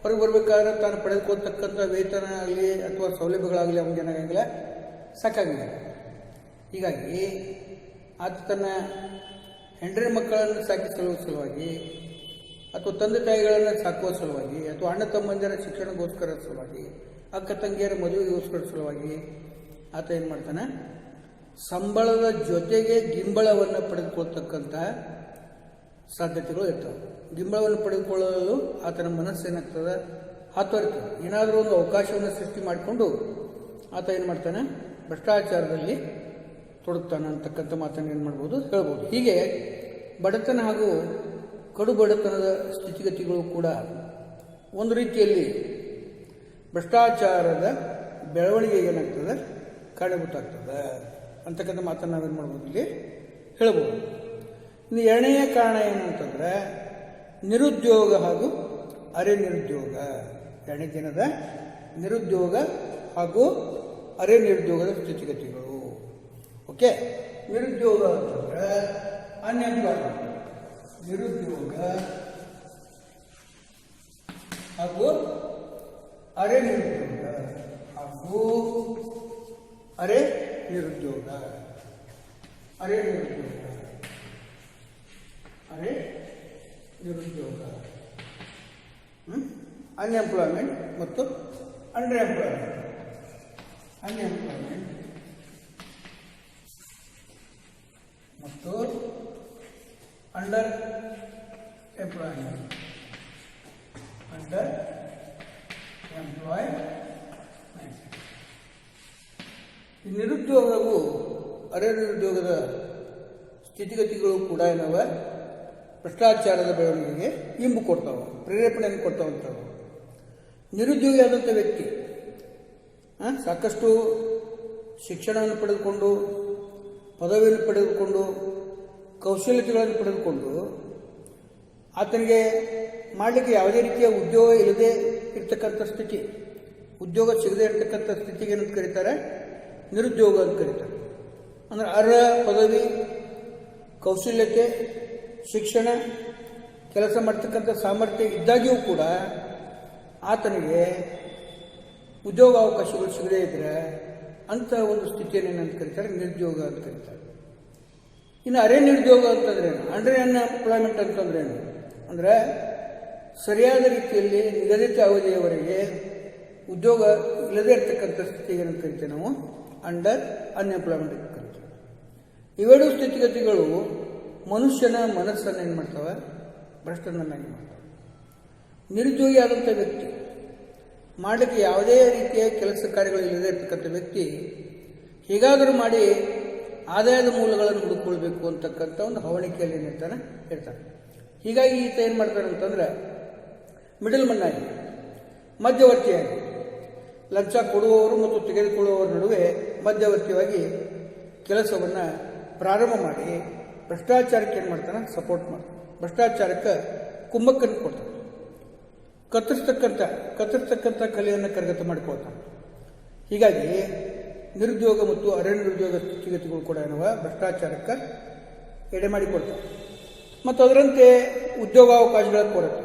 ಹೊರಗೆ ಬರಬೇಕಾದ್ರೆ ತಾನು ಪಡೆದುಕೊಳ್ತಕ್ಕಂಥ ವೇತನ ಆಗಲಿ ಅಥವಾ ಸೌಲಭ್ಯಗಳಾಗಲಿ ಅವನಿಗೇನಾಗಂಗಿಲ್ಲ, ಸಾಕಾಗಿಲ್ಲ. ಹೀಗಾಗಿ ಆತ ತನ್ನ ಹೆಂಡರಿ ಮಕ್ಕಳನ್ನು ಸಾಕಿಸುವ ಸಲುವಾಗಿ ಅಥವಾ ತಂದೆ ತಾಯಿಗಳನ್ನು ಸಾಕುವ ಸಲುವಾಗಿ ಅಥವಾ ಅಣ್ಣ ತಮ್ಮಂದಿರ ಶಿಕ್ಷಣಕ್ಕೋಸ್ಕರ ಸಲುವಾಗಿ, ಅಕ್ಕ ತಂಗಿಯರ ಮದುವೆಗೋಸ್ಕರ ಸಲುವಾಗಿ ಆತ ಏನು ಮಾಡ್ತಾನೆ, ಸಂಬಳದ ಜೊತೆಗೆ ಗಿಂಬಳವನ್ನು ಪಡೆದುಕೊಳ್ತಕ್ಕಂಥ ಸಾಧ್ಯತೆಗಳು ಇರ್ತವೆ. ಗಿಂಬಳವನ್ನು ಪಡೆದುಕೊಳ್ಳಲು ಆತನ ಮನಸ್ಸೇನಾಗ್ತದೆ, ಹಾತೊರಿತದೆ. ಏನಾದರೂ ಒಂದು ಅವಕಾಶವನ್ನು ಸೃಷ್ಟಿ ಮಾಡಿಕೊಂಡು ಆತ ಏನು ಮಾಡ್ತಾನೆ, ಭ್ರಷ್ಟಾಚಾರದಲ್ಲಿ ತೊಡಗ್ತಾನೆ ಅಂತಕ್ಕಂಥ ಮಾತನ್ನು ಏನು ಮಾಡ್ಬೋದು, ಹೇಳ್ಬೋದು. ಹೀಗೆ ಬಡತನ ಹಾಗೂ ಕಡು ಬಡತನದ ಸ್ಥಿತಿಗತಿಗಳು ಕೂಡ ಒಂದು ರೀತಿಯಲ್ಲಿ ಭ್ರಷ್ಟಾಚಾರದ ಬೆಳವಣಿಗೆಗೆ ಏನಾಗ್ತದೆ, ಕಾರಣಭೂತಾಗ್ತದೆ ಅಂತಕ್ಕಂಥ ಮಾತನ್ನು ನಾವೇನು ಮಾಡ್ಬೋದು, ಇಲ್ಲಿ ಹೇಳ್ಬೋದು. ಇನ್ನು ಎರಡನೆಯ ಕಾರಣ ಏನಂತಂದರೆ ನಿರುದ್ಯೋಗ ಹಾಗೂ ಅರೆ ನಿರುದ್ಯೋಗ. ಎರಡನೇ ದಿನದ ನಿರುದ್ಯೋಗ ಹಾಗೂ ಅರೆ ನಿರುದ್ಯೋಗದ ಸ್ಥಿತಿಗತಿಗಳು. ಓಕೆ, ನಿರುದ್ಯೋಗ ಅಂತಂದರೆ ಅನ್ಎಂಪ್ಲಾಯ್ಮೆಂಟ್, ನಿರುದ್ಯೋಗ ಹಾಗೂ ಅರೆ ನಿರುದ್ಯೋಗ ಹಾಗೂ ಅರೆ ನಿರುದ್ಯೋಗ, ಅರೆ ನಿರುದ್ಯೋಗ, ಅರೆ ನಿರುದ್ಯೋಗ, ಅನ್ಎಂಪ್ಲಾಯ್ಮೆಂಟ್ ಮತ್ತು ಅಂಡರ್ ಎಂಪ್ಲಾಯ್ಮೆಂಟ್. ಅನ್ಎಂಪ್ಲಾಯ್ಮೆಂಟ್ ಮತ್ತು ಅಂಡರ್ ಎಂಪ್ಲಾಯ್ಮೆಂಟ್, ಅಂಡರ್ ಎಂಪ್ಲಾಯ್ಮೆಂಟ್. ಈ ನಿರುದ್ಯೋಗವು ಅರೆ ನಿರುದ್ಯೋಗದ ಸ್ಥಿತಿಗತಿಗಳು ಕೂಡ ಏನವ ಭ್ರಷ್ಟಾಚಾರದ ಬೆಳವಣಿಗೆಗೆ ಇಂಬು ಕೊಡ್ತಾವೆ, ಪ್ರೇರೇಪಣೆಯನ್ನು ಕೊಡ್ತಾವಂಥವು. ನಿರುದ್ಯೋಗಿ ಆದಂಥ ವ್ಯಕ್ತಿ ಸಾಕಷ್ಟು ಶಿಕ್ಷಣವನ್ನು ಪಡೆದುಕೊಂಡು, ಪದವಿಯನ್ನು ಪಡೆದುಕೊಂಡು, ಕೌಶಲ್ಯತೆಗಳನ್ನು ಪಡೆದುಕೊಂಡು ಆತನಿಗೆ ಮಾಡಲಿಕ್ಕೆ ಯಾವುದೇ ರೀತಿಯ ಉದ್ಯೋಗ ಇಲ್ಲದೆ ಇರ್ತಕ್ಕಂಥ ಸ್ಥಿತಿ, ಉದ್ಯೋಗ ಸಿಗದೆ ಇರತಕ್ಕಂಥ ಸ್ಥಿತಿಗೆ ಏನಂತ ಕರೀತಾರೆ, ನಿರುದ್ಯೋಗ ಅಂತ ಕರೀತಾರೆ. ಅಂದರೆ ಅರ್ಹ ಪದವಿ, ಕೌಶಲ್ಯತೆ, ಶಿಕ್ಷಣ, ಕೆಲಸ ಮಾಡ್ತಕ್ಕಂಥ ಸಾಮರ್ಥ್ಯ ಇದ್ದಾಗಿಯೂ ಕೂಡ ಆತನಿಗೆ ಉದ್ಯೋಗಾವಕಾಶಗಳು ಸಿಗದೇ ಇದ್ದರೆ ಅಂಥ ಒಂದು ಸ್ಥಿತಿಯನ್ನು ಏನಂತ ಕರೀತಾರೆ, ನಿರುದ್ಯೋಗ ಅಂತ ಕರೀತಾರೆ. ಇನ್ನು ಅರೆ ನಿರುದ್ಯೋಗ ಅಂತಂದ್ರೇನು, ಅಂಡರ್ ಅನ್ಎಂಪ್ಲಾಯ್ಮೆಂಟ್ ಅಂತಂದ್ರೇನು ಅಂದರೆ ಸರಿಯಾದ ರೀತಿಯಲ್ಲಿ ನಿಗದಿತ ಅವಧಿಯವರೆಗೆ ಉದ್ಯೋಗ ಇಲ್ಲದೇ ಇರತಕ್ಕಂಥ ಸ್ಥಿತಿಗೆ ಏನಂತ ಕರಿತೇವೆ ನಾವು, ಅಂಡರ್ ಅನ್ಎಂಪ್ಲಾಯ್ಮೆಂಟ್ ಅಂತ ಕರಿತೇವೆ. ಇವೆರಡು ಸ್ಥಿತಿಗತಿಗಳು ಮನುಷ್ಯನ ಮನಸ್ಸನ್ನು ಏನು ಮಾಡ್ತವೆ, ಭ್ರಷ್ಟನನ್ನಾಗಿ ಮಾಡ್ತವೆ. ನಿರುದ್ಯೋಗಿ ಆದಂಥ ವ್ಯಕ್ತಿ, ಮಾಡಲಿಕ್ಕೆ ಯಾವುದೇ ರೀತಿಯ ಕೆಲಸ ಕಾರ್ಯಗಳು ಇಲ್ಲದೇ ಇರ್ತಕ್ಕಂಥ ವ್ಯಕ್ತಿ ಹೇಗಾದರೂ ಮಾಡಿ ಆದಾಯದ ಮೂಲಗಳನ್ನು ಹುಡುಕೊಳ್ಬೇಕು ಅಂತಕ್ಕಂಥ ಒಂದು ಹವಣಿಕೆಯಲ್ಲಿ ಏನಿರ್ತಾನೆ ಇರ್ತಾನೆ. ಹೀಗಾಗಿ ಈತ ಏನು ಮಾಡ್ತಾನೆ ಅಂತಂದ್ರೆ ಮಿಡಲ್ ಮನ್ ಆಗಿ, ಮಧ್ಯವರ್ತಿಯಾಗಿ, ಲಂಚ ಕೊಡುವವರು ಮತ್ತು ತೆಗೆದುಕೊಳ್ಳುವವರ ನಡುವೆ ಮಧ್ಯವರ್ತಿಯಾಗಿ ಕೆಲಸವನ್ನು ಪ್ರಾರಂಭ ಮಾಡಿ ಭ್ರಷ್ಟಾಚಾರಕ್ಕೆ ಏನು ಮಾಡ್ತಾನೆ, ಸಪೋರ್ಟ್ ಮಾಡ್ತಾನೆ. ಭ್ರಷ್ಟಾಚಾರಕ್ಕೆ ಕುಮ್ಮಕ್ಕನ್ನು ಕೊಡ್ತಾನೆ. ಕತ್ತರಿಸ್ತಕ್ಕಂಥ ಕಲೆಯನ್ನು ಕರಗತ ಮಾಡಿಕೊಳ್ತಾನೆ. ಹೀಗಾಗಿ ನಿರುದ್ಯೋಗ ಮತ್ತು ಅರೆನಿರುದ್ಯೋಗ ಸ್ಥಿತಿಗತಿಗಳು ಕೂಡ ಏನವ ಭ್ರಷ್ಟಾಚಾರಕ್ಕೆ ಎಡೆ ಮಾಡಿಕೊಡ್ತಾರೆ. ಮತ್ತು ಅದರಂತೆ ಉದ್ಯೋಗಾವಕಾಶಗಳ ಕೊರತೆ,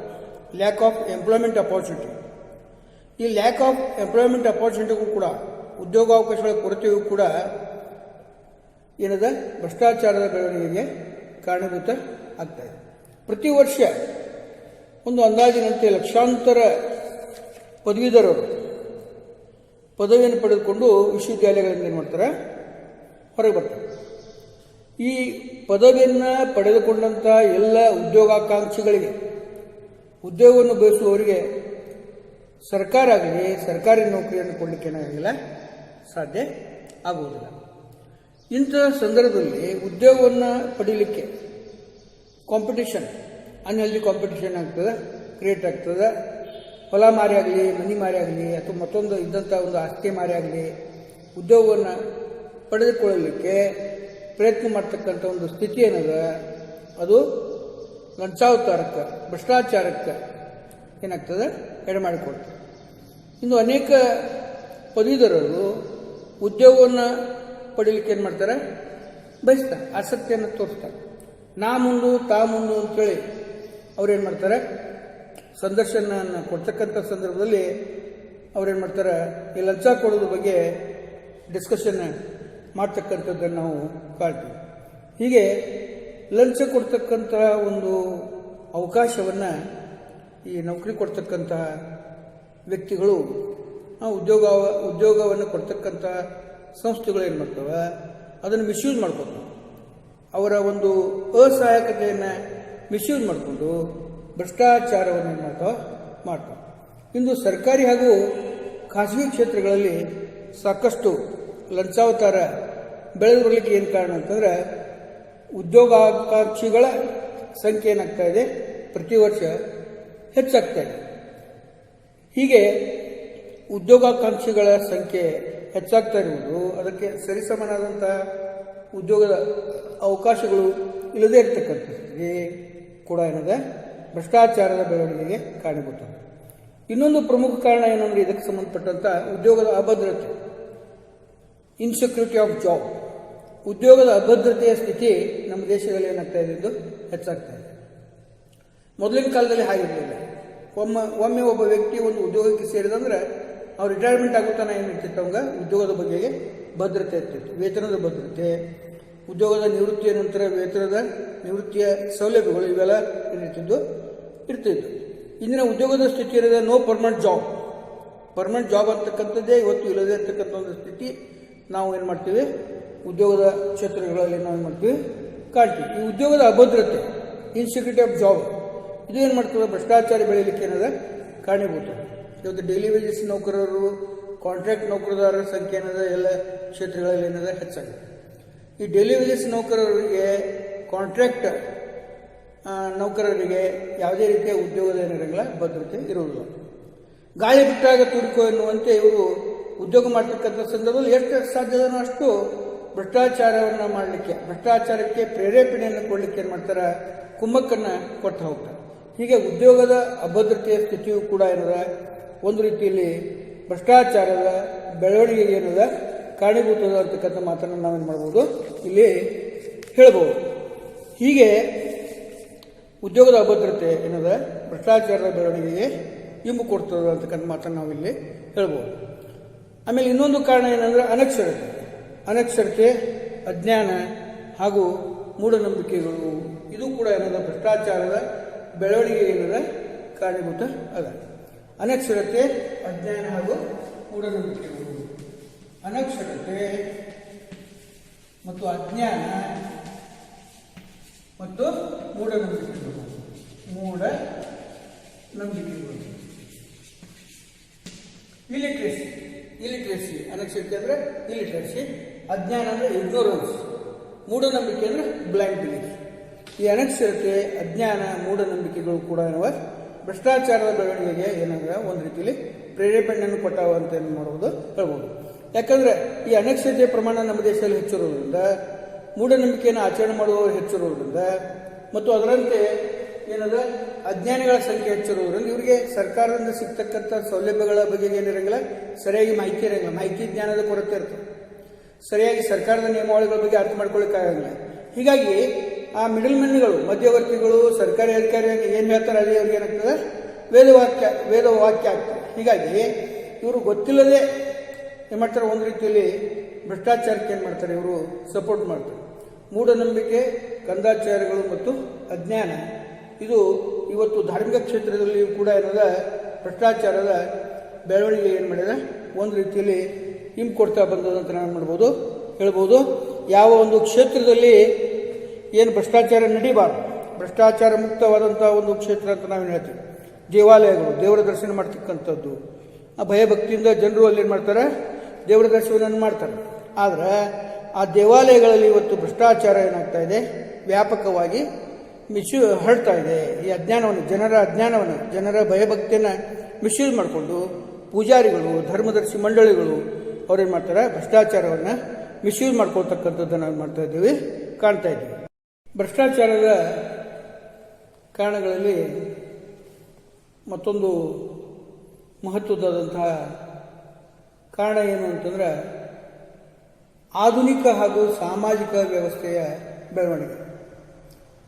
ಲ್ಯಾಕ್ ಆಫ್ ಎಂಪ್ಲಾಯ್ಮೆಂಟ್ ಅಪಾರ್ಚುನಿಟಿ. ಈ ಲ್ಯಾಕ್ ಆಫ್ ಎಂಪ್ಲಾಯ್ಮೆಂಟ್ ಅಪಾರ್ಚುನಿಟಿಗೂ ಕೂಡ, ಉದ್ಯೋಗಾವಕಾಶಗಳ ಕೊರತೆಯೂ ಕೂಡ ಏನದ ಭ್ರಷ್ಟಾಚಾರದ ಬೆಳವಣಿಗೆಗೆ ಕಾರಣೀಭೂತ ಆಗ್ತಾ ಇದೆ. ಪ್ರತಿ ವರ್ಷ ಒಂದು ಅಂದಾಜಿನಂತೆ ಲಕ್ಷಾಂತರ ಪದವೀಧರರು ಪದವಿಯನ್ನು ಪಡೆದುಕೊಂಡು ವಿಶ್ವವಿದ್ಯಾಲಯಗಳಿಂದ ಏನು ಮಾಡ್ತಾರೆ, ಹೊರಗೆ ಬರ್ತಾರೆ. ಈ ಪದವಿಯನ್ನು ಪಡೆದುಕೊಂಡಂಥ ಎಲ್ಲ ಉದ್ಯೋಗಾಕಾಂಕ್ಷಿಗಳಿಗೆ, ಉದ್ಯೋಗವನ್ನು ಬಯಸುವವರಿಗೆ ಸರ್ಕಾರ ಆಗಲಿ ಸರ್ಕಾರಿ ನೌಕರಿಯನ್ನು ಕೊಡಲಿಕ್ಕೆ ಏನಾಗಿಲ್ಲ, ಸಾಧ್ಯ ಆಗುವುದಿಲ್ಲ. ಇಂತಹ ಸಂದರ್ಭದಲ್ಲಿ ಉದ್ಯೋಗವನ್ನು ಪಡೀಲಿಕ್ಕೆ ಕಾಂಪಿಟೇಷನ್, ಅನ್ಹೆಲ್ದಿ ಕಾಂಪಿಟೇಷನ್ ಆಗ್ತದೆ, ಕ್ರಿಯೇಟ್ ಆಗ್ತದೆ. ಹೊಲ ಮಾರಿ ಆಗಲಿ, ಮನಿ ಮಾರಿ ಆಗಲಿ, ಅಥವಾ ಮತ್ತೊಂದು ಇದ್ದಂಥ ಒಂದು ಆಸ್ತಿ ಮಾರಿ ಆಗಲಿ, ಉದ್ಯೋಗವನ್ನು ಪಡೆದುಕೊಳ್ಳಲಿಕ್ಕೆ ಪ್ರಯತ್ನ ಮಾಡ್ತಕ್ಕಂಥ ಒಂದು ಸ್ಥಿತಿ ಏನದ, ಅದು ಲಂಚಾವತಾರಕ್ಕೆ, ಭ್ರಷ್ಟಾಚಾರಕ್ಕೆ ಏನಾಗ್ತದೆ, ಎಡೆ ಮಾಡಿಕೊಡ್ತದೆ. ಇನ್ನು ಅನೇಕ ಪದವೀಧರರು ಉದ್ಯೋಗವನ್ನು ಪಡೀಲಿಕ್ಕೆ ಏನು ಮಾಡ್ತಾರೆ, ಬಯಸ್ತಾರೆ, ಆಸಕ್ತಿಯನ್ನು ತೋರಿಸ್ತಾರೆ. ನಾ ಮುಂದು ತಾ ಮುಂದು ಅಂತೇಳಿ ಅವ್ರೇನು ಮಾಡ್ತಾರೆ, ಸಂದರ್ಶನ ಕೊಡ್ತಕ್ಕಂಥ ಸಂದರ್ಭದಲ್ಲಿ ಅವ್ರೇನು ಮಾಡ್ತಾರೆ, ಈ ಲಂಚ ಕೊಡೋದ್ರ ಬಗ್ಗೆ ಡಿಸ್ಕಷನ್ ಮಾಡ್ತಕ್ಕಂಥದ್ದನ್ನು ನಾವು ಕಾಣ್ತೀವಿ. ಹೀಗೆ ಲಂಚ ಕೊಡ್ತಕ್ಕಂಥ ಒಂದು ಅವಕಾಶವನ್ನು ಈ ನೌಕರಿ ಕೊಡ್ತಕ್ಕಂಥ ವ್ಯಕ್ತಿಗಳು, ಉದ್ಯೋಗವನ್ನು ಕೊಡ್ತಕ್ಕಂಥ ಸಂಸ್ಥೆಗಳು ಏನು ಮಾಡ್ತವೆ, ಅದನ್ನು ಮಿಸ್ಯೂಸ್ ಮಾಡ್ಕೊತಾರೆ. ಅವರ ಒಂದು ಅಸಹಾಯಕತೆಯನ್ನು ಮಿಸ್ಯೂಸ್ ಮಾಡಿಕೊಂಡು ಭ್ರಷ್ಟಾಚಾರವನ್ನು ಏನು ಮಾಡ್ತಾವೆ. ಇಂದು ಸರ್ಕಾರಿ ಹಾಗೂ ಖಾಸಗಿ ಕ್ಷೇತ್ರಗಳಲ್ಲಿ ಸಾಕಷ್ಟು ಲಂಚಾವತಾರ ಬೆಳೆದು ಬರಲಿಕ್ಕೆ ಏನು ಕಾರಣ ಅಂತಂದರೆ, ಉದ್ಯೋಗಾಕಾಂಕ್ಷಿಗಳ ಸಂಖ್ಯೆ ಏನಾಗ್ತಾ ಇದೆ, ಪ್ರತಿ ವರ್ಷ ಹೆಚ್ಚಾಗ್ತಾ ಇದೆ. ಹೀಗೆ ಉದ್ಯೋಗಾಕಾಂಕ್ಷಿಗಳ ಸಂಖ್ಯೆ ಹೆಚ್ಚಾಗ್ತಾ ಇರುವುದು, ಅದಕ್ಕೆ ಸರಿಸಮನಾದಂಥ ಉದ್ಯೋಗದ ಅವಕಾಶಗಳು ಇಲ್ಲದೇ ಇರತಕ್ಕಂಥದ್ದೇ ಕೂಡ ಏನದ ಭ್ರಷ್ಟಾಚಾರದ ಬೆಳವಣಿಗೆಗೆ ಕಾರಣೀಭೂತ. ಇನ್ನೊಂದು ಪ್ರಮುಖ ಕಾರಣ ಏನಂದ್ರೆ ಇದಕ್ಕೆ ಸಂಬಂಧಪಟ್ಟಂಥ ಉದ್ಯೋಗದ ಅಭದ್ರತೆ, ಇನ್ಸೆಕ್ಯೂರಿಟಿ ಆಫ್ ಜಾಬ್. ಉದ್ಯೋಗದ ಅಭದ್ರತೆಯ ಸ್ಥಿತಿ ನಮ್ಮ ದೇಶದಲ್ಲಿ ಏನಾಗ್ತಾ ಇದೆ, ಎಂದು ಹೆಚ್ಚಾಗ್ತಾ ಇದೆ. ಮೊದಲಿನ ಕಾಲದಲ್ಲಿ ಹಾಗಿರಲಿಲ್ಲ. ಒಮ್ಮೆ ಒಬ್ಬ ವ್ಯಕ್ತಿ ಒಂದು ಉದ್ಯೋಗಕ್ಕೆ ಸೇರಿದಂದ್ರೆ ಅವ್ರು ರಿಟೈರ್ಮೆಂಟ್ ಆಗುತ್ತಾನೆ ಏನಿರ್ತಿತ್ತು, ಅವಾಗ ಉದ್ಯೋಗದ ಬಗೆಗೆ ಭದ್ರತೆ ಇರ್ತಿತ್ತು, ವೇತನದ ಭದ್ರತೆ, ಉದ್ಯೋಗದ ನಿವೃತ್ತಿಯ ನಂತರ ವೇತನದ ನಿವೃತ್ತಿಯ ಸೌಲಭ್ಯಗಳು, ಇವೆಲ್ಲ ಇರ್ತಿದ್ದು. ಇಂದಿನ ಉದ್ಯೋಗದ ಸ್ಥಿತಿ ಇರೋದೇ no permanent job. Permanent job ಅಂತಕ್ಕಂಥದ್ದೇ ಇವತ್ತು ಇಲ್ಲದೇ ಇರ್ತಕ್ಕಂಥ ಒಂದು ಸ್ಥಿತಿ ನಾವು ಏನು ಮಾಡ್ತೀವಿ, ಉದ್ಯೋಗದ ಕ್ಷೇತ್ರಗಳಲ್ಲಿ ನಾವು ಏನು ಮಾಡ್ತೀವಿ, ಕಾಣ್ತೀವಿ. ಈ ಉದ್ಯೋಗದ ಅಭದ್ರತೆ, ಇನ್ಸೆಕ್ಯೂರಿಟಿ ಆಫ್ ಜಾಬ್, ಇದು ಏನು ಮಾಡ್ತದೆ, ಭ್ರಷ್ಟಾಚಾರ ಬೆಳೀಲಿಕ್ಕೆ ಏನದ ಕಾರಣೀಭೂತ. ಇವತ್ತು ಡೈಲಿ ವೇಜಸ್ ನೌಕರರು, ಕಾಂಟ್ರಾಕ್ಟ್ ನೌಕರದಾರರ ಸಂಖ್ಯೆ ಏನದ ಎಲ್ಲ ಕ್ಷೇತ್ರಗಳಲ್ಲಿ ಏನದ ಹೆಚ್ಚಾಗಿದೆ. ಈ ಡೈಲಿ ವೇಜಸ್ ನೌಕರರಿಗೆ, ಕಾಂಟ್ರಾಕ್ಟ್ ನೌಕರರಿಗೆ ಯಾವುದೇ ರೀತಿಯ ಉದ್ಯೋಗದ ಏನಿರಲ್ಲ, ಭದ್ರತೆ ಇರುವುದಿಲ್ಲ. ಗಾಳಿ ಬಿಟ್ಟಾಗ ತುಡುಕೋ ಎನ್ನುವಂತೆ ಇವರು ಉದ್ಯೋಗ ಮಾಡ್ತಕ್ಕಂಥ ಸಂದರ್ಭದಲ್ಲಿ ಎಷ್ಟು ಸಾಧ್ಯದನೋ ಅಷ್ಟು ಭ್ರಷ್ಟಾಚಾರವನ್ನು ಮಾಡಲಿಕ್ಕೆ, ಭ್ರಷ್ಟಾಚಾರಕ್ಕೆ ಪ್ರೇರೇಪಣೆಯನ್ನು ಕೊಡಲಿಕ್ಕೆ ಏನು ಮಾಡ್ತಾರೆ, ಕುಮ್ಮಕ್ಕನ್ನು ಕೊಟ್ಟು ಹೋಗ್ತಾರೆ. ಹೀಗೆ ಉದ್ಯೋಗದ ಅಭದ್ರತೆಯ ಸ್ಥಿತಿಯು ಕೂಡ ಏನದ ಒಂದು ರೀತಿಯಲ್ಲಿ ಭ್ರಷ್ಟಾಚಾರದ ಬೆಳವಣಿಗೆಗೆ ಏನದ ಕಾರಣೀಭೂತದ ಅಂತಕ್ಕಂಥ ಮಾತನ್ನು ನಾವೇನು ಮಾಡ್ಬೋದು, ಇಲ್ಲಿ ಹೇಳ್ಬೋದು. ಹೀಗೆ ಉದ್ಯೋಗದ ಅಭದ್ರತೆ ಏನದ ಭ್ರಷ್ಟಾಚಾರದ ಬೆಳವಣಿಗೆಗೆ ಇಂಬು ಕೊಡ್ತದೆ ಅಂತಕ್ಕಂಥ ಮಾತನ್ನು ನಾವಿಲ್ಲಿ ಹೇಳ್ಬೋದು. ಆಮೇಲೆ ಇನ್ನೊಂದು ಕಾರಣ ಏನಂದ್ರೆ ಅನಕ್ಷರತೆ, ಅಜ್ಞಾನ ಹಾಗೂ ಮೂಢನಂಬಿಕೆಗಳು. ಇದು ಕೂಡ ಏನದ ಭ್ರಷ್ಟಾಚಾರದ ಬೆಳವಣಿಗೆಗೆ ಏನದ ಕಾರಣೀಭೂತ ಅದ. ಅನಕ್ಷರತೆ, ಅಜ್ಞಾನ ಹಾಗೂ ಮೂಢನಂಬಿಕೆಗಳು. ಅನಕ್ಷರತೆ ಮತ್ತು ಅಜ್ಞಾನ ಮತ್ತು ಮೂಢನಂಬಿಕೆಗಳು. ಇಲಿಟ್ರೇಸಿ, ಅನಕ್ಷರತೆ ಅಂದರೆ ಇಲಿಟ್ರೇಸಿ, ಅಜ್ಞಾನ ಅಂದರೆ ಇಗ್ನೋರೆನ್ಸ್, ಮೂಢನಂಬಿಕೆ ಅಂದರೆ ಬ್ಲೈಂಡ್ ಬಿಲೀಫ್. ಈ ಅನಕ್ಷರತೆ, ಅಜ್ಞಾನ, ಮೂಢನಂಬಿಕೆಗಳು ಕೂಡ ಏನವ ಭ್ರಷ್ಟಾಚಾರದ ಬೆಳವಣಿಗೆಗೆ ಏನಾಗ ಒಂದು ರೀತಿಯಲ್ಲಿ ಪ್ರೇರೇಪಣೆಯನ್ನು ಕೊಟ್ಟಾವ ಅಂತ ಏನು ಮಾಡ್ಬೋದು ಹೇಳ್ಬೋದು. ಯಾಕಂದರೆ ಈ ಅನಕ್ಷರತೆಯ ಪ್ರಮಾಣ ನಮ್ಮ ದೇಶದಲ್ಲಿ ಹೆಚ್ಚಿರೋದ್ರಿಂದ, ಮೂಢನಂಬಿಕೆಯನ್ನು ಆಚರಣೆ ಮಾಡುವವರು ಹೆಚ್ಚಿರೋದ್ರಿಂದ ಮತ್ತು ಅದರಂತೆ ಏನದ ಅಜ್ಞಾನಿಗಳ ಸಂಖ್ಯೆ ಹೆಚ್ಚಿರೋದ್ರಿಂದ ಇವರಿಗೆ ಸರ್ಕಾರದಿಂದ ಸಿಗ್ತಕ್ಕಂಥ ಸೌಲಭ್ಯಗಳ ಬಗ್ಗೆ ಏನಿರಂಗಿಲ್ಲ, ಸರಿಯಾಗಿ ಮಾಹಿತಿ ಇರಂಗಿಲ್ಲ, ಮಾಹಿತಿ ಜ್ಞಾನದ ಕೊರತೆ ಇರ್ತದೆ, ಸರಿಯಾಗಿ ಸರ್ಕಾರದ ನಿಯಮಾವಳಿಗಳ ಬಗ್ಗೆ ಅರ್ಥ ಮಾಡ್ಕೊಳ್ಳಿಕ್ಕಾಗಂಗಿಲ್ಲ. ಹೀಗಾಗಿ ಆ ಮಿಡಲ್ ಮೆನ್ಗಳು, ಮಧ್ಯವರ್ತಿಗಳು, ಸರ್ಕಾರಿ ಅಧಿಕಾರಿ ಏನು ಹೇಳ್ತಾರೆ ಅದೇ ಅವ್ರಿಗೆ ಏನಾಗ್ತದೆ ವೇದವಾಕ್ಯ ಆಗ್ತದೆ. ಹೀಗಾಗಿ ಇವರು ಗೊತ್ತಿಲ್ಲದೆ ಏನು ಮಾಡ್ತಾರೆ, ಒಂದು ರೀತಿಯಲ್ಲಿ ಭ್ರಷ್ಟಾಚಾರಕ್ಕೆ ಏನು ಮಾಡ್ತಾರೆ, ಇವರು ಸಪೋರ್ಟ್ ಮಾಡ್ತಾರೆ. ಮೂಢನಂಬಿಕೆ, ಕಂದಾಚಾರಗಳು ಮತ್ತು ಅಜ್ಞಾನ ಇದು ಇವತ್ತು ಧಾರ್ಮಿಕ ಕ್ಷೇತ್ರದಲ್ಲಿಯೂ ಕೂಡ ಏನದ ಭ್ರಷ್ಟಾಚಾರದ ಬೆಳವಣಿಗೆ ಏನು ಮಾಡಿದೆ, ಒಂದು ರೀತಿಯಲ್ಲಿ ಕೊಡ್ತಾ ಬಂದದಂತ ನಾವು ಮಾಡ್ಬೋದು ಹೇಳ್ಬೋದು. ಯಾವ ಒಂದು ಕ್ಷೇತ್ರದಲ್ಲಿ ಏನು ಭ್ರಷ್ಟಾಚಾರ ನಡೀಬಾರ್ದು, ಭ್ರಷ್ಟಾಚಾರ ಮುಕ್ತವಾದಂಥ ಒಂದು ಕ್ಷೇತ್ರ ಅಂತ ನಾವೇನು ಹೇಳ್ತೀವಿ, ದೇವಾಲಯಗಳು, ದೇವರ ದರ್ಶನ ಮಾಡ್ತಕ್ಕಂಥದ್ದು, ಆ ಭಯಭಕ್ತಿಯಿಂದ ಜನರು ಅಲ್ಲಿ ಏನು ಮಾಡ್ತಾರೆ, ದೇವರ ದರ್ಶನವನ್ನು ಮಾಡ್ತಾರೆ. ಆದರೆ ಆ ದೇವಾಲಯಗಳಲ್ಲಿ ಇವತ್ತು ಭ್ರಷ್ಟಾಚಾರ ಏನಾಗ್ತಾ ಇದೆ, ವ್ಯಾಪಕವಾಗಿ ಹರಡ್ತಾ ಇದೆ. ಈ ಅಜ್ಞಾನವನ್ನು, ಜನರ ಭಯಭಕ್ತಿಯನ್ನು ಮಿಸ್ಯೂಸ್ ಮಾಡಿಕೊಂಡು ಪೂಜಾರಿಗಳು, ಧರ್ಮದರ್ಶಿ ಮಂಡಳಿಗಳು ಅವ್ರೇನು ಮಾಡ್ತಾರೆ, ಭ್ರಷ್ಟಾಚಾರವನ್ನು ಮಿಸ್ಯೂಸ್ ಮಾಡ್ಕೊಳ್ತಕ್ಕಂಥದ್ದನ್ನು ನಾವು ಮಾಡ್ತಾ ಇದ್ದೀವಿ, ಕಾಣ್ತಾ ಇದ್ದೀವಿ. ಭ್ರಷ್ಟಾಚಾರದ ಕಾರಣಗಳಲ್ಲಿ ಮತ್ತೊಂದು ಮಹತ್ವದಾದಂತಹ ಕಾರಣ ಏನು ಅಂತಂದ್ರೆ ಆಧುನಿಕ ಹಾಗೂ ಸಾಮಾಜಿಕ ವ್ಯವಸ್ಥೆಯ ಬೆಳವಣಿಗೆ,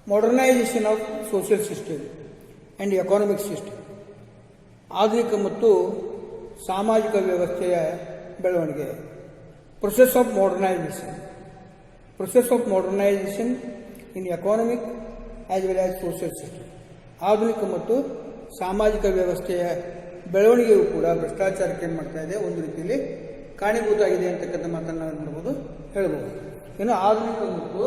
modernisation of social system and economic system. ಆಧುನಿಕ ಮತ್ತು ಸಾಮಾಜಿಕ ವ್ಯವಸ್ಥೆಯ ಬೆಳವಣಿಗೆ, process of modernisation in economic as well as social system. ಆಧುನಿಕ ಮತ್ತು ಸಾಮಾಜಿಕ ವ್ಯವಸ್ಥೆಯ ಬೆಳವಣಿಗೆಯೂ ಕೂಡ ಭ್ರಷ್ಟಾಚಾರಕ್ಕೆ ಏನು ಮಾಡ್ತಾ ಇದೆ, ಒಂದು ರೀತಿಯಲ್ಲಿ ಕಾರಣೀಭೂತ ಆಗಿದೆ ಅಂತಕ್ಕಂಥ ಮಾತನ್ನು ನಾವು ನೋಡ್ಬೋದು ಹೇಳ್ಬೋದು. ಇನ್ನು ಆಧುನಿಕ ಮತ್ತು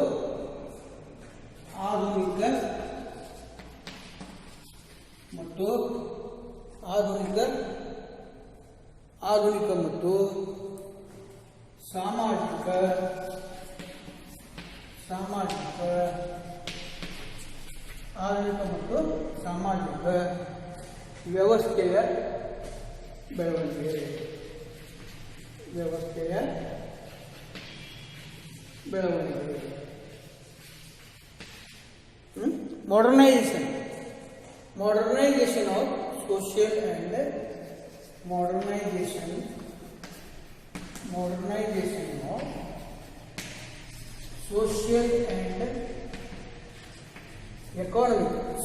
ಸಾಮಾಜಿಕ ವ್ಯವಸ್ಥೆಯ ಬೆಳವಣಿಗೆ. Modernization of social and modernization of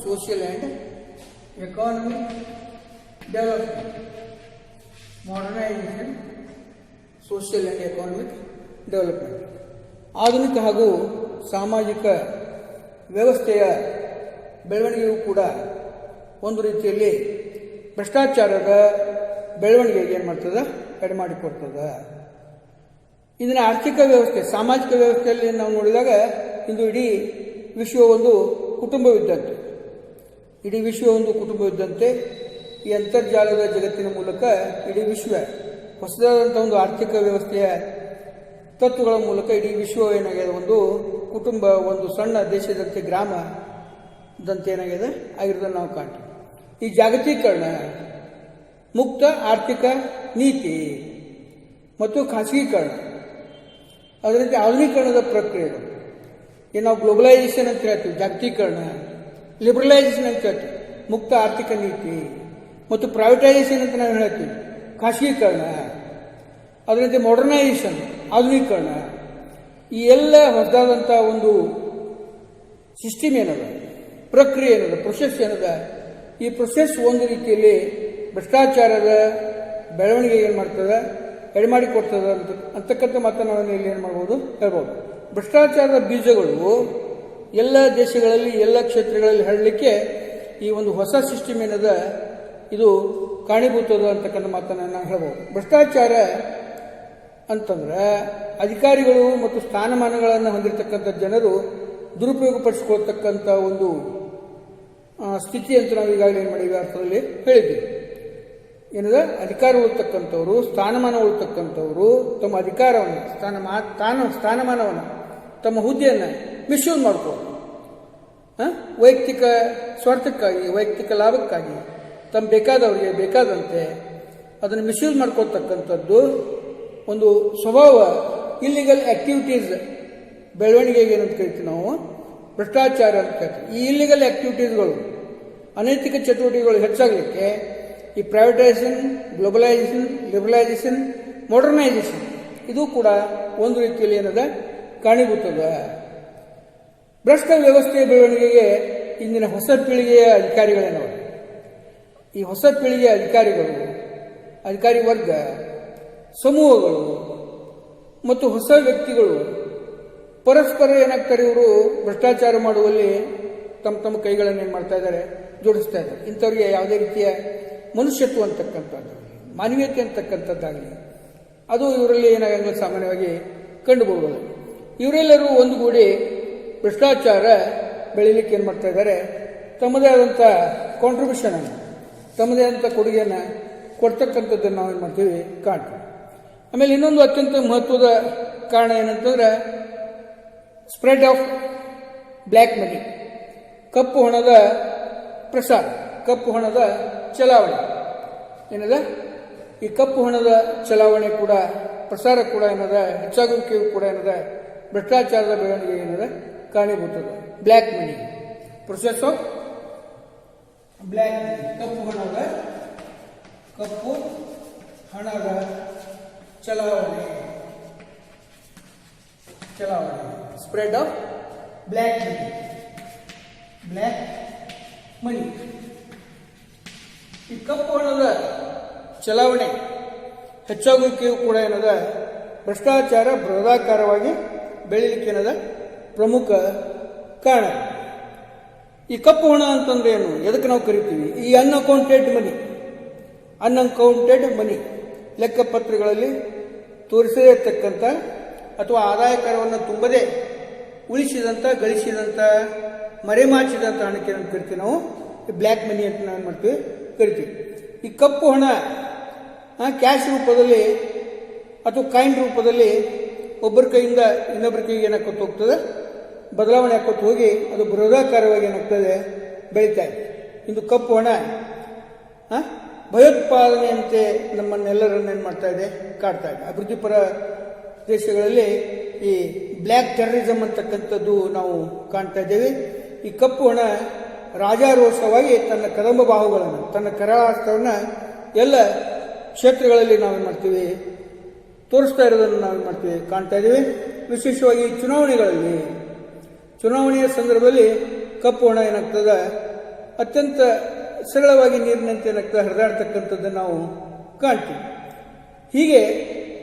social and economic development. Modernization, social and economic development. ಆಧುನಿಕ ಹಾಗೂ ಸಾಮಾಜಿಕ ವ್ಯವಸ್ಥೆಯ ಬೆಳವಣಿಗೆಯೂ ಕೂಡ ಒಂದು ರೀತಿಯಲ್ಲಿ ಭ್ರಷ್ಟಾಚಾರದ ಬೆಳವಣಿಗೆಗೆ ಏನು ಮಾಡ್ತದೆ, ಎಡೆಮಾಡಿಕೊಡ್ತದೆ. ಇಂದಿನ ಆರ್ಥಿಕ ವ್ಯವಸ್ಥೆ, ಸಾಮಾಜಿಕ ವ್ಯವಸ್ಥೆಯಲ್ಲಿ ನಾವು ನೋಡಿದಾಗ ಇಂದು ಇಡೀ ವಿಶ್ವ ಒಂದು ಕುಟುಂಬವಿದ್ದಂತೆ, ಈ ಅಂತರ್ಜಾಲದ ಜಗತ್ತಿನ ಮೂಲಕ ಇಡೀ ವಿಶ್ವ ಹೊಸದಾದಂಥ ಒಂದು ಆರ್ಥಿಕ ವ್ಯವಸ್ಥೆಯ ತತ್ವಗಳ ಮೂಲಕ ಇಡೀ ವಿಶ್ವ ಏನಾಗಿದೆ, ಒಂದು ಕುಟುಂಬ, ಒಂದು ಸಣ್ಣ ದೇಶದಂತೆ, ಗ್ರಾಮದಂತೆ ಏನಾಗಿದೆ ಆಗಿರೋದನ್ನು ನಾವು ಕಾಣ್ತೀವಿ. ಈ ಜಾಗತೀಕರಣ, ಮುಕ್ತ ಆರ್ಥಿಕ ನೀತಿ ಮತ್ತು ಖಾಸಗೀಕರಣ, ಅದರಂತೆ ಆಧುನೀಕರಣದ ಪ್ರಕ್ರಿಯೆಗಳು, ಏನು ನಾವು ಗ್ಲೋಬಲೈಸೇಷನ್ ಅಂತ ಹೇಳ್ತೀವಿ, ಜಾಗತೀಕರಣ, ಲಿಬರಲೈಸೇಷನ್ ಅಂತ ಹೇಳ್ತೀವಿ, ಮುಕ್ತ ಆರ್ಥಿಕ ನೀತಿ ಮತ್ತು ಪ್ರೈವೇಟೈಸೇಷನ್ ಅಂತ ನಾವು ಹೇಳ್ತೀವಿ, ಖಾಸಗೀಕರಣ, ಅದರಂತೆ ಮಾಡರ್ನೈಸೇಷನ್, ಆಧುನೀಕರಣ, ಈ ಎಲ್ಲ ಹೊಸದಾದಂಥ ಒಂದು ಸಿಸ್ಟಮ್ ಏನದ, ಪ್ರಕ್ರಿಯೆ ಏನದ, ಪ್ರೊಸೆಸ್ ಏನದ, ಈ ಪ್ರೊಸೆಸ್ ಒಂದು ರೀತಿಯಲ್ಲಿ ಭ್ರಷ್ಟಾಚಾರದ ಬೆಳವಣಿಗೆ ಏನು ಮಾಡ್ತದೆ, ಎಡೆಮಾಡಿಕೊಡ್ತದೆ ಅಂತಕ್ಕಂಥ ಮಾತನ್ನು ನಾವು ಇಲ್ಲಿ ಏನು ಮಾಡ್ಬೋದು ಹೇಳ್ಬೋದು. ಭ್ರಷ್ಟಾಚಾರದ ಬೀಜಗಳು ಎಲ್ಲ ದೇಶಗಳಲ್ಲಿ, ಎಲ್ಲ ಕ್ಷೇತ್ರಗಳಲ್ಲಿ ಹರಡಲಿಕ್ಕೆ ಈ ಒಂದು ಹೊಸ ಸಿಸ್ಟಮ್ ಏನದ ಇದು ಕಾರಣೀಭೂತದ ಅಂತಕ್ಕಂಥ ಮಾತನ್ನು ನಾವು ಹೇಳ್ಬೋದು. ಭ್ರಷ್ಟಾಚಾರ ಅಂತಂದ್ರೆ ಅಧಿಕಾರಿಗಳು ಮತ್ತು ಸ್ಥಾನಮಾನಗಳನ್ನು ಹೊಂದಿರತಕ್ಕಂಥ ಜನರು ದುರುಪಯೋಗಪಡಿಸಿಕೊಳ್ತಕ್ಕಂಥ ಒಂದು ಸ್ಥಿತಿ ಅಂತ ನಾವು ಈಗಾಗಲೇ ಏನು ಮಾಡಿದ್ವಿ, ಅರ್ಥದಲ್ಲಿ ಹೇಳಿದ್ವಿ. ಏನದ, ಅಧಿಕಾರ ಉಳ್ತಕ್ಕಂಥವ್ರು, ಸ್ಥಾನಮಾನ ಉಳ್ತಕ್ಕಂಥವ್ರು ತಮ್ಮ ಅಧಿಕಾರವನ್ನು, ಸ್ಥಾನಮಾನವನ್ನು ತಮ್ಮ ಹುದ್ದೆಯನ್ನು ಮಿಸ್ಯೂಸ್ ಮಾಡ್ಕೋದು, ವೈಯಕ್ತಿಕ ಸ್ವಾರ್ಥಕ್ಕಾಗಿ, ವೈಯಕ್ತಿಕ ಲಾಭಕ್ಕಾಗಿ, ತಮ್ಮ ಬೇಕಾದವರಿಗೆ ಬೇಕಾದಂತೆ ಅದನ್ನು ಮಿಸ್ಯೂಸ್ ಮಾಡ್ಕೊಳ್ತಕ್ಕಂಥದ್ದು ಒಂದು ಸ್ವಭಾವ. ಇಲ್ಲಿಗಲ್ ಆಕ್ಟಿವಿಟೀಸ್ ಬೆಳವಣಿಗೆಗೆ ಏನಂತ ಕರಿತೀವಿ ನಾವು, ಭ್ರಷ್ಟಾಚಾರ ಅಂತ ಕರಿತೀವಿ. ಈ ಇಲ್ಲಿಗಲ್ ಆಕ್ಟಿವಿಟೀಸ್ಗಳು, ಅನೈತಿಕ ಚಟುವಟಿಕೆಗಳು ಹೆಚ್ಚಾಗಲಿಕ್ಕೆ ಈ ಪ್ರೈವೇಟೈಸೇಷನ್, ಗ್ಲೋಬಲೈಸೇಷನ್, ಲಿಬರಲೈಸೇಷನ್, ಮಾಡರ್ನೈಸೇಷನ್ ಇದು ಕೂಡ ಒಂದು ರೀತಿಯಲ್ಲಿ ಏನದ ಕಾರಣೀಭೂತದ. ಭ್ರಷ್ಟ ವ್ಯವಸ್ಥೆಯ ಬೆಳವಣಿಗೆಗೆ ಇಂದಿನ ಹೊಸ ಪೀಳಿಗೆಯ ಅಧಿಕಾರಿಗಳೇನವರು, ಈ ಹೊಸ ಪೀಳಿಗೆಯ ಅಧಿಕಾರಿಗಳು, ಅಧಿಕಾರಿ ವರ್ಗ, ಸಮೂಹಗಳು ಮತ್ತು ಹೊಸ ವ್ಯಕ್ತಿಗಳು ಪರಸ್ಪರ ಏನಾಗ್ತಾರೆ, ಇವರು ಭ್ರಷ್ಟಾಚಾರ ಮಾಡುವಲ್ಲಿ ತಮ್ಮ ತಮ್ಮ ಕೈಗಳನ್ನು ಏನು ಮಾಡ್ತಾ ಇದ್ದಾರೆ, ಜೋಡಿಸ್ತಾ ಇದ್ದಾರೆ. ಇಂಥವ್ರಿಗೆ ಯಾವುದೇ ರೀತಿಯ ಮನುಷ್ಯತ್ವ ಅಂತಕ್ಕಂಥದ್ದು, ಮಾನವೀಯತೆ ಅಂತಕ್ಕಂಥದ್ದಾಗಲಿ ಅದು ಇವರಲ್ಲಿ ಏನಾಗಂಗಿಲ್ಲ, ಸಾಮಾನ್ಯವಾಗಿ ಕಂಡುಬರುವುದು. ಇವರೆಲ್ಲರೂ ಒಂದುಗೂಡಿ ಭ್ರಷ್ಟಾಚಾರ ಬೆಳೀಲಿಕ್ಕೆ ಏನು ಮಾಡ್ತಾ ಇದ್ದಾರೆ, ತಮ್ಮದೇ ಆದಂಥ ಕಾಂಟ್ರಿಬ್ಯೂಷನ್ ಅನ್ನು, ತಮ್ಮದೇ ಆದಂಥ ಕೊಡುಗೆಯನ್ನು ಕೊಡ್ತಕ್ಕಂಥದ್ದನ್ನು ನಾವು ಏನು ಮಾಡ್ತೀವಿ, ಕಾಣ್ತೀವಿ. ಆಮೇಲೆ ಇನ್ನೊಂದು ಅತ್ಯಂತ ಮಹತ್ವದ ಕಾರಣ ಏನಂತಂದ್ರೆ ಸ್ಪ್ರೆಡ್ ಆಫ್ ಬ್ಲ್ಯಾಕ್ ಮನಿ, ಕಪ್ಪು ಹಣದ ಪ್ರಸಾರ, ಕಪ್ಪು ಹಣದ ಚಲಾವಣೆ ಏನದ, ಈ ಕಪ್ಪು ಹಣದ ಚಲಾವಣೆ ಕೂಡ, ಪ್ರಸಾರ ಕೂಡ ಏನದ, ಹೆಚ್ಚಾಗುವಿಕೆಯು ಕೂಡ ಏನದ ಭ್ರಷ್ಟಾಚಾರದ ಬೆಳವಣಿಗೆ ಏನದ ಕಾರಣೀಭೂತದ. Black money, process of black money, ಕಪ್ಪು ಹಣದ ಚಲಾವಣೆ, ಸ್ಪ್ರೆಡ್ ಆಫ್ ಬ್ಲ್ಯಾಕ್ ಮನಿ. ಈ ಕಪ್ಪು ಹಣದ ಚಲಾವಣೆ ಹೆಚ್ಚಾಗುವಿಕೆಯು ಕೂಡ ಏನದ ಭ್ರಷ್ಟಾಚಾರ ಬೃಹದಾಕಾರವಾಗಿ ಬೆಳೀಲಿಕ್ಕೆ ಏನದ ಪ್ರಮುಖ ಕಾರಣ. ಈ ಕಪ್ಪು ಹಣ ಅಂತಂದ್ರೆ ಏನು, ಎದಕ್ಕೆ ನಾವು ಕರಿತೀವಿ, ಈ ಅನ್ಅಕೌಂಟೆಡ್ ಮನಿ, ಲೆಕ್ಕಪತ್ರಗಳಲ್ಲಿ ತೋರಿಸದೇ ಇರತಕ್ಕಂಥ ಅಥವಾ ಆದಾಯ ಕರವನ್ನು ತುಂಬದೇ ಉಳಿಸಿದಂಥ, ಗಳಿಸಿದಂಥ, ಮರೆಮಾಚಿದಂಥ ಹಣಕ್ಕೆ ಏನು ಕರಿತೀವಿ ನಾವು, ಬ್ಲ್ಯಾಕ್ ಮನಿ ಅಂತ ನಾವು ಏನು ಮಾಡ್ತೀವಿ, ಕರಿತೀವಿ. ಈ ಕಪ್ಪು ಹಣ ಕ್ಯಾಶ್ ರೂಪದಲ್ಲಿ ಅಥವಾ ಕಾಯಿನ್ ರೂಪದಲ್ಲಿ ಒಬ್ಬರ ಕೈಯಿಂದ ಇನ್ನೊಬ್ಬರ ಕೈಗೆ ಏನಾಕೋತ ಹೋಗ್ತದೆ, ಬದಲಾವಣೆ ಹಾಕೋತ ಹೋಗಿ ಅದು ಬೃಹದಾಕಾರವಾಗಿ ಏನಾಗ್ತದೆ, ಬೆಳೀತಾ ಇದೆ. ಇಂದು ಕಪ್ಪು ಹಣ ಭಯೋತ್ಪಾದನೆಯಂತೆ ನಮ್ಮನ್ನೆಲ್ಲರನ್ನ ಏನು ಮಾಡ್ತಾ ಇದೆ, ಕಾಡ್ತಾ ಇದೆ. ಅಭಿವೃದ್ಧಿಪರ ದೇಶಗಳಲ್ಲಿ ಈ ಬ್ಲ್ಯಾಕ್ ಟೆರರಿಸಮ್ ಅಂತಕ್ಕಂಥದ್ದು ನಾವು ಕಾಣ್ತಾ ಇದ್ದೇವೆ. ಈ ಕಪ್ಪು ಹಣ ರಾಜಾರೋಷವಾಗಿ ತನ್ನ ಕದಂಬ ಬಾಹುಗಳನ್ನು, ತನ್ನ ಕರಾಳಾಸ್ತ್ರವನ್ನು ಎಲ್ಲ ಕ್ಷೇತ್ರಗಳಲ್ಲಿ ನಾವೇನು ಮಾಡ್ತೀವಿ, ತೋರಿಸ್ತಾ ಇರೋದನ್ನು ನಾವೇನು ಮಾಡ್ತೀವಿ, ಕಾಣ್ತಾ ಇದ್ದೀವಿ. ವಿಶೇಷವಾಗಿ ಚುನಾವಣೆಯ ಸಂದರ್ಭದಲ್ಲಿ ಕಪ್ಪು ಹಣ ಏನಾಗ್ತದೆ, ಅತ್ಯಂತ ಸರಳವಾಗಿ ನೀರಿನಂತೆ ಏನಾಗ್ತದೆ ಹರಿದಾಡ್ತಕ್ಕಂಥದ್ದನ್ನು ನಾವು ಕಾಣ್ತೀವಿ. ಹೀಗೆ